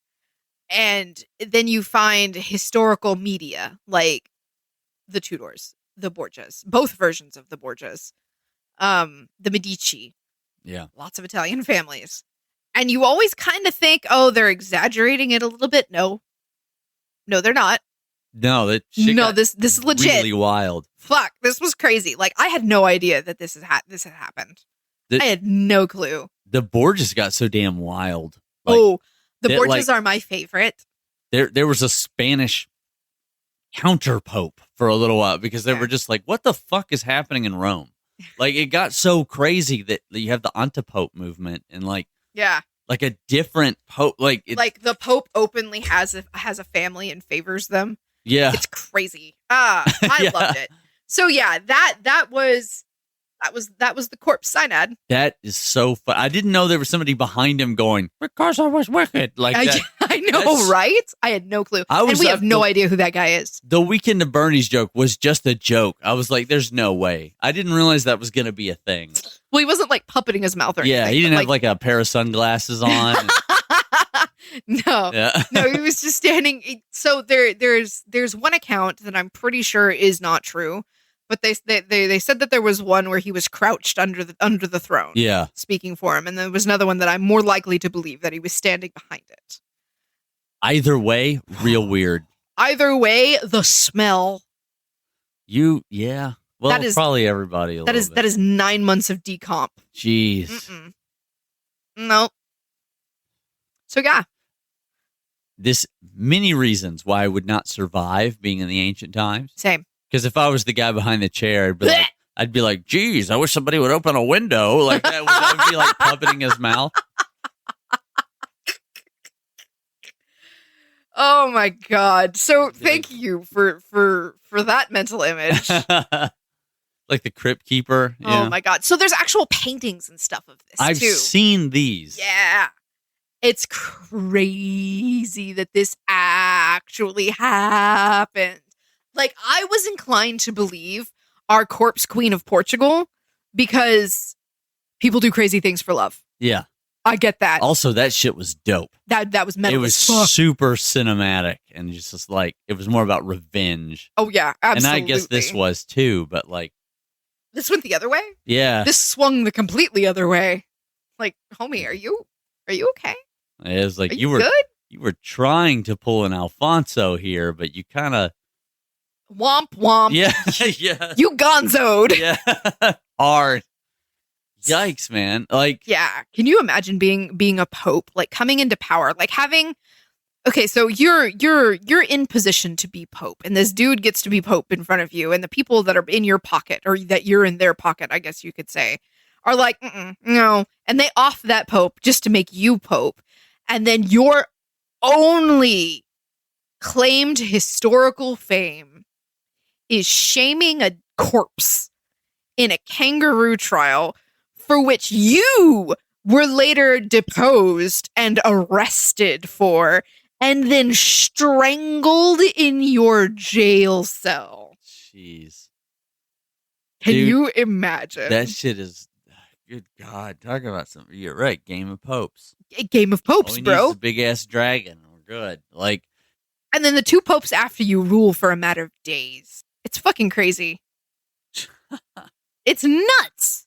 And then you find historical media like the Tudors, the Borgias, both versions of the Borgias, the Medici. Yeah. Lots of Italian families. And you always kind of think, oh, they're exaggerating it a little bit. No, they're not. No, that shit got this is legit. Really wild. Fuck, this was crazy. Like, I had no idea that this had happened. I had no clue. The Borgias got so damn wild. Like, the Borgias are my favorite. There was a Spanish counter pope for a little while because they were just like, what the fuck is happening in Rome? Like, it got so crazy that you have the antipope movement and like a different pope. Like the Pope openly has a family and favors them. Yeah, it's crazy. I loved it. So yeah, that was the corpse synod. That is so fun. I didn't know there was somebody behind him going, because I was wicked. Like that. I know, right? I had no clue. And we have no idea who that guy is. The Weekend of Bernie's joke was just a joke. I was like, there's no way. I didn't realize that was going to be a thing. Well, he wasn't like puppeting his mouth or anything. Yeah, he didn't have like a pair of sunglasses on. No, he was just standing. So there's one account that I'm pretty sure is not true, but they said that there was one where he was crouched under the throne, speaking for him, and there was another one that I'm more likely to believe that he was standing behind it. Either way, real weird. Either way, the smell. Well, that is probably everybody. That is 9 months of decomp. Jeez. No. So yeah. This many reasons why I would not survive being in the ancient times. Same. Because if I was the guy behind the chair, I'd be like, geez, I wish somebody would open a window. Like that would be like puppeting his mouth. Oh my God. So thank you for that mental image. Like the crypt keeper. Oh my God. So there's actual paintings and stuff of this I've too. seen these. Yeah. It's crazy that this actually happened. Like, I was inclined to believe our corpse queen of Portugal because people do crazy things for love. Yeah. I get that. Also, that shit was dope. That was metal. It was super cinematic and just like, it was more about revenge. Oh, yeah, absolutely. And I guess this was too, but like. This went the other way? Yeah. This swung the completely other way. Like, homie, are you okay? It was like, you were trying to pull an Alfonso here, but you kind of. Womp womp. Yeah. Yeah. You gonzoed. Yeah. Hard. Yikes, man. Like. Yeah. Can you imagine being a pope, like coming into power, like having. Okay, so you're in position to be pope, and this dude gets to be pope in front of you, and the people that are in your pocket, or that you're in their pocket, I guess you could say, are like, no, and they off that pope just to make you pope, and then your only claimed historical fame is shaming a corpse in a kangaroo trial for which you were later deposed and arrested for, and then strangled in your jail cell. Jeez. Can you imagine? That shit is, good God, talk about something. You're right, Game of Popes. A Game of Popes, bro. A big ass dragon. We're good. Like, and then the two popes after you rule for a matter of days. It's fucking crazy. It's nuts.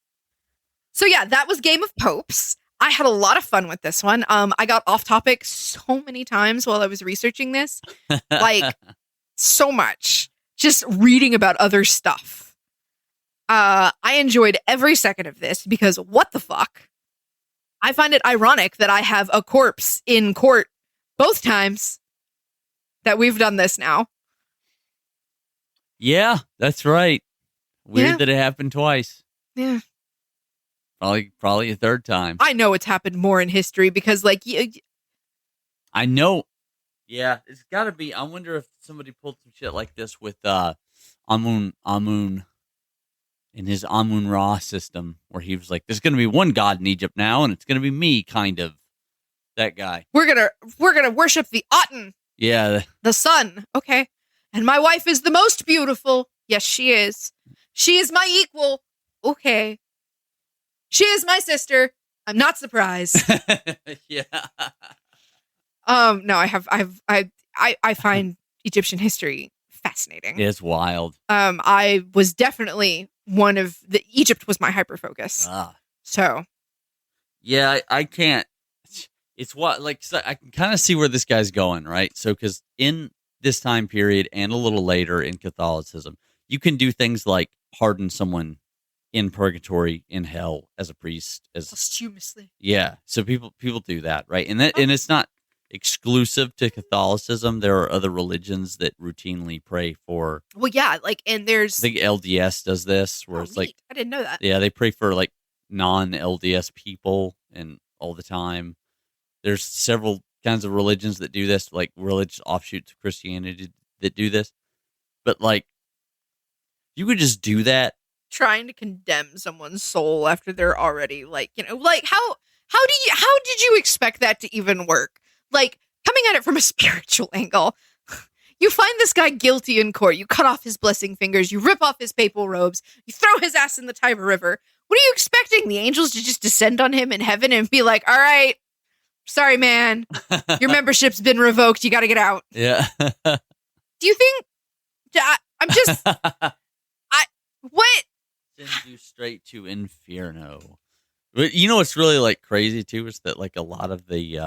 So yeah, that was Game of Popes. I had a lot of fun with this one. I got off topic so many times while I was researching this. Like, so much. Just reading about other stuff. I enjoyed every second of this because what the fuck? I find it ironic that I have a corpse in court both times that we've done this now. Yeah, that's right. Weird Yeah. that it happened twice. Yeah. Probably a third time. I know it's happened more in history because, like, I know. Yeah, it's got to be. I wonder if somebody pulled some shit like this with Amun in his Amun Ra system, where he was like, "There's going to be one god in Egypt now, and it's going to be me." Kind of that guy. we're gonna worship the Aten, Yeah, the sun. Okay. And my wife is the most beautiful. Yes, she is. She is my equal. Okay. She is my sister. I'm not surprised. yeah. No, I find Egyptian history fascinating. It's wild. I was definitely Egypt was my hyper focus. So Yeah, I can't. It's what, like, so I can kind of see where this guy's going, right? So, because in this time period and a little later in Catholicism, you can do things like harden someone in purgatory, in hell, as a priest, as posthumously. yeah. So people do that, right? And and it's not exclusive to Catholicism. There are other religions that routinely pray for. Well, yeah, like, and there's. I think LDS does this, where it's like, neat. I didn't know that. yeah, they pray for like non-LDS people and all the time. There's several kinds of religions that do this, like religious offshoots of Christianity that do this. But like, you could just do that. Trying to condemn someone's soul after they're already, like, like, how did you expect that to even work? Like, coming at it from a spiritual angle, you find this guy guilty in court, you cut off his blessing fingers, you rip off his papal robes, you throw his ass in the Tiber River. What are you expecting? The angels to just descend on him in heaven and be like, all right, sorry, man, your membership's been revoked, you gotta get out. Yeah. Do you think, I'm just, what? Send you straight to Inferno. But you know what's really like crazy too is that like a lot of the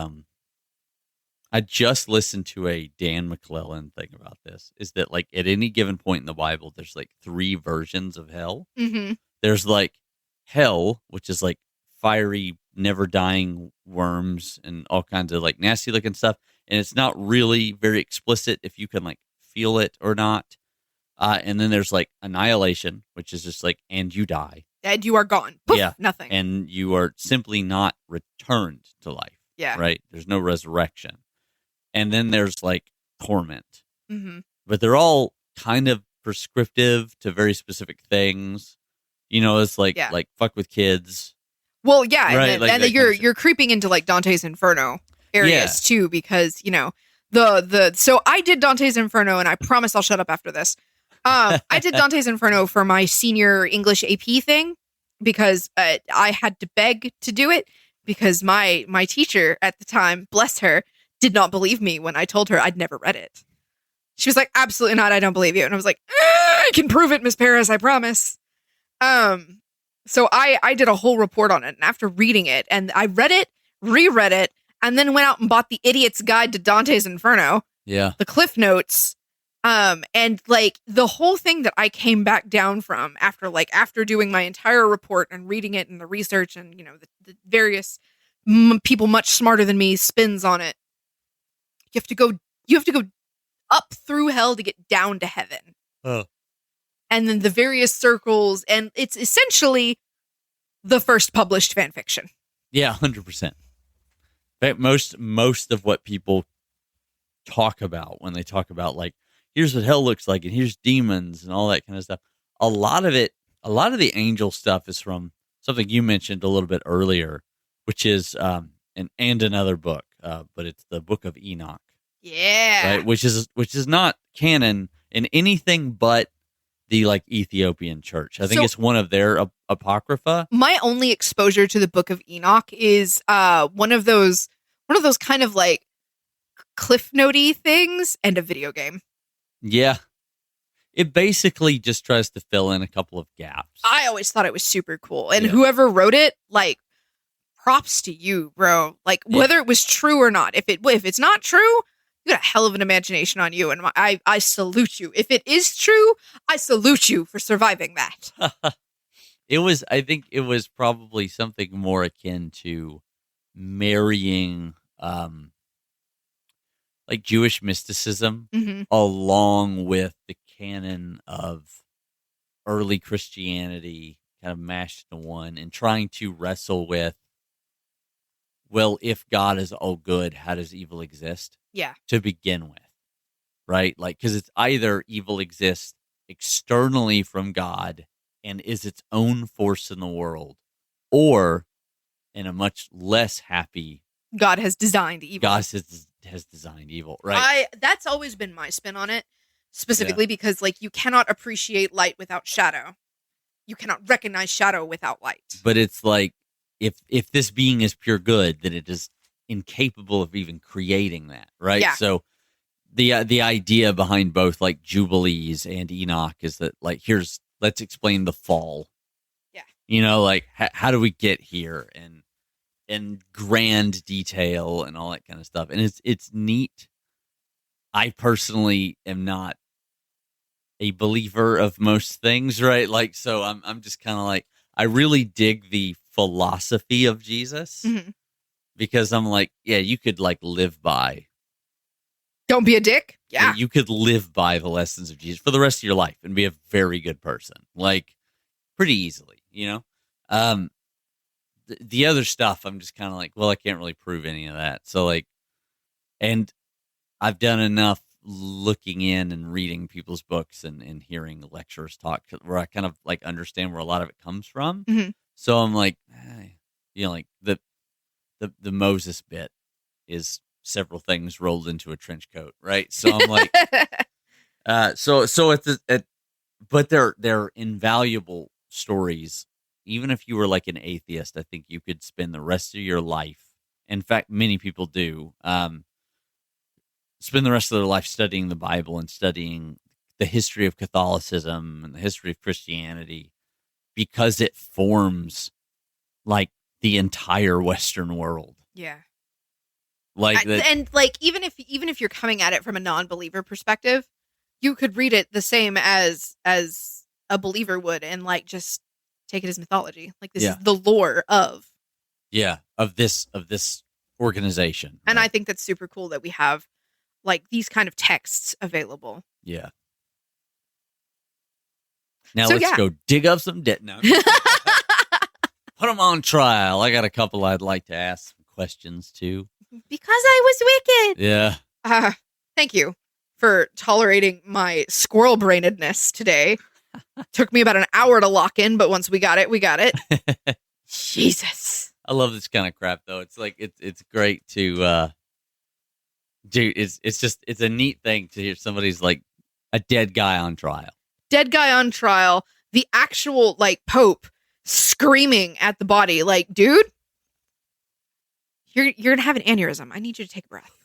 I just listened to a Dan McClellan thing about this, is that like at any given point in the Bible there's like 3 versions of hell. Mm-hmm. There's like hell, which is like fiery, never dying worms and all kinds of like nasty looking stuff, and it's not really very explicit if you can like feel it or not. And then there's like annihilation, which is just like, and you die. And you are gone. Poof, Yeah. nothing. And you are simply not returned to life. Yeah. Right? There's no resurrection. And then there's like torment. Mm-hmm. But they're all kind of prescriptive to very specific things. You know, it's like like fuck with kids. Well, yeah, Right, and, like then that you're creeping into like Dante's Inferno areas too, because so I did Dante's Inferno, and I promise I'll shut up after this. I did Dante's Inferno for my senior English AP thing because I had to beg to do it because my teacher at the time, bless her, did not believe me when I told her I'd never read it. She was like, absolutely not, I don't believe you. And I was like, I can prove it, Miss Paris, I promise. So I did a whole report on it, and after reading it, and I read it, reread it, and then went out and bought the Idiot's Guide to Dante's Inferno. Yeah. The Cliff Notes. And like the whole thing that I came back down from after doing my entire report and reading it and the research and, the various people much smarter than me spins on it. You have to go up through hell to get down to heaven. Oh. And then the various circles, and it's essentially the first published fan fiction. Yeah, 100%. In fact, most of what people talk about when they talk about like, here's what hell looks like and here's demons and all that kind of stuff. A lot of the angel stuff is from something you mentioned a little bit earlier, which is and another book, but it's the Book of Enoch. Yeah. Right, which is not canon in anything but the like Ethiopian church. I think it's one of their apocrypha. My only exposure to the Book of Enoch is one of those kind of like Cliff Note-y things and a video game. Yeah. It basically just tries to fill in a couple of gaps. I always thought it was super cool. And Yeah. whoever wrote it, like, props to you, bro. Like, whether it was true or not. If it's not true, you got a hell of an imagination on you. And I salute you. If it is true, I salute you for surviving that. I think it was probably something more akin to marrying like Jewish mysticism Mm-hmm. along with the canon of early Christianity kind of mashed into one and trying to wrestle with, well, if God is all good, how does evil exist Yeah. to begin with? Right? Like, because it's either evil exists externally from God and is its own force in the world, or in a much less happy, God has designed evil. God has designed evil, right? That's always been my spin on it, specifically because, like, you cannot appreciate light without shadow. You cannot recognize shadow without light. But it's like, if this being is pure good, then it is incapable of even creating that, right? Yeah. So the idea behind both like Jubilees and Enoch is that, like, let's explain the fall. Yeah. You know, like how do we get here, and grand detail and all that kind of stuff. And it's neat. I personally am not a believer of most things, right? Like, so I'm just kind of like, I really dig the philosophy of Jesus, Mhm. because I'm like, yeah, you could like live by. Don't be a dick. Yeah. You could live by the lessons of Jesus for the rest of your life and be a very good person, like pretty easily, you know? The other stuff, I'm just kind of like, well, I can't really prove any of that. So like, and I've done enough looking in and reading people's books and hearing lecturers talk where I kind of like understand where a lot of it comes from. Mhm. So I'm like, you know, like the Moses bit is several things rolled into a trench coat, right? So I'm like, but they're invaluable stories. Even if you were like an atheist, I think you could spend the rest of your life. In fact, many people do spend the rest of their life studying the Bible and studying the history of Catholicism and the history of Christianity, because it forms like the entire Western world. Yeah. Like that, And like even if you're coming at it from a non-believer perspective, you could read it the same as a believer would, and like just take it as mythology. Like, this is the lore of this organization. And right? I think that's super cool that we have like these kind of texts available. Yeah. Now So, let's yeah. go dig up some debt. No, put them on trial. I got a couple I'd like to ask some questions too. Because I was wicked. Yeah. Thank you for tolerating my squirrel brainedness today. Took me about an hour to lock in, but once we got it, we got it. Jesus. I love this kind of crap though. It's like it's great to dude, it's a neat thing to hear somebody's like a dead guy on trial. Dead guy on trial, the actual like Pope screaming at the body, like, dude, you're gonna have an aneurysm. I need you to take a breath.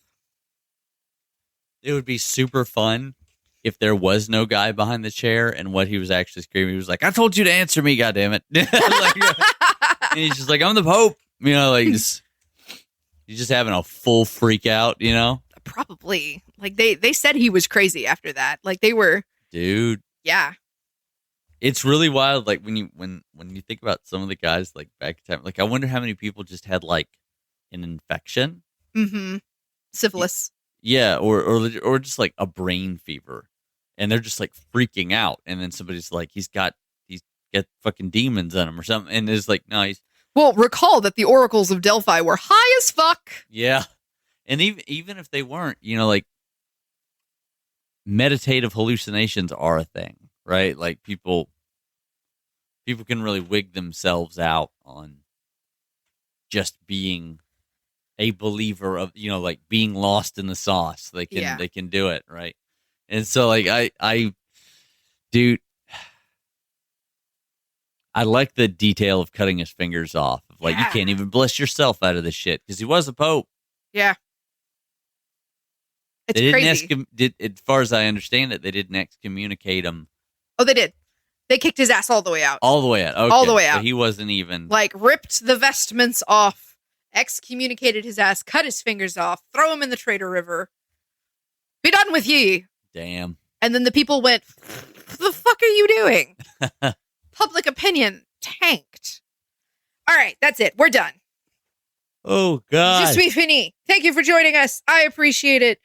It would be super fun if there was no guy behind the chair and what he was actually screaming. He was like, I told you to answer me, goddammit. And he's just like, I'm the Pope. You know, like he's just having a full freak out, you know? Probably. Like they said he was crazy after that. Like they were. Dude. Yeah. It's really wild. Like when you think about some of the guys like back in time, like I wonder how many people just had like an infection. Mm-hmm. Syphilis. Yeah, or just like a brain fever, and they're just like freaking out, and then somebody's like, he's got fucking demons in him or something, and it's like, no, he's. Well, recall that the oracles of Delphi were high as fuck. Yeah, and even if they weren't, you know, like meditative hallucinations are a thing, right? Like people can really wig themselves out on just being a believer of, you know, like being lost in the sauce. They can do it, right? And so like I dude, I like the detail of cutting his fingers off. Like, you can't even bless yourself out of this shit because he was a pope. Yeah. It's They crazy. as far as I understand it, they didn't excommunicate him Oh, they did. They kicked his ass all the way out. all the way out. Okay. All the way So out. he wasn't even Like, ripped the vestments off, excommunicated his ass, cut his fingers off, throw him in the Traitor River. Be done with ye. damn. And then the people went, what the fuck are you doing? Public opinion tanked. All right, that's it. We're done. Oh God. Je suis fini. Thank you for joining us. I appreciate it.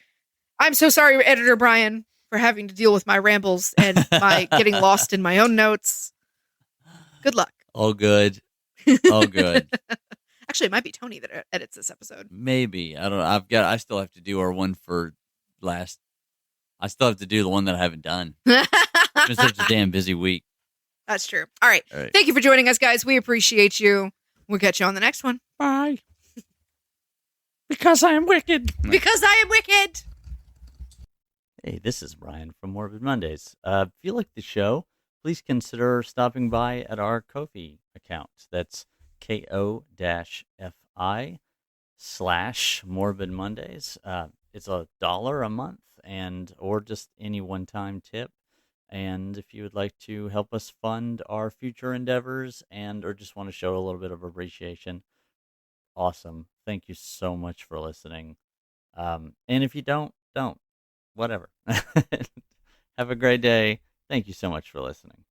I'm so sorry, Editor Brian, for having to deal with my rambles and my getting lost in my own notes. Good luck. All good. All good. Actually, it might be Tony that edits this episode. Maybe. I don't know. I still have to do our one for last. I still have to do the one that I haven't done. It's been such a damn busy week. That's true. All right. All right. Thank you for joining us, guys. We appreciate you. We'll catch you on the next one. Bye. Because I am wicked. Because I am wicked. Hey, this is Brian from Morbid Mondays. If you like the show, please consider stopping by at our Ko-fi account. That's ko-fi/Morbid Mondays. It's $1 a month, or just any one-time tip. And if you would like to help us fund our future endeavors or just want to show a little bit of appreciation, awesome. Thank you so much for listening. And if you don't. Whatever. Have a great day. Thank you so much for listening.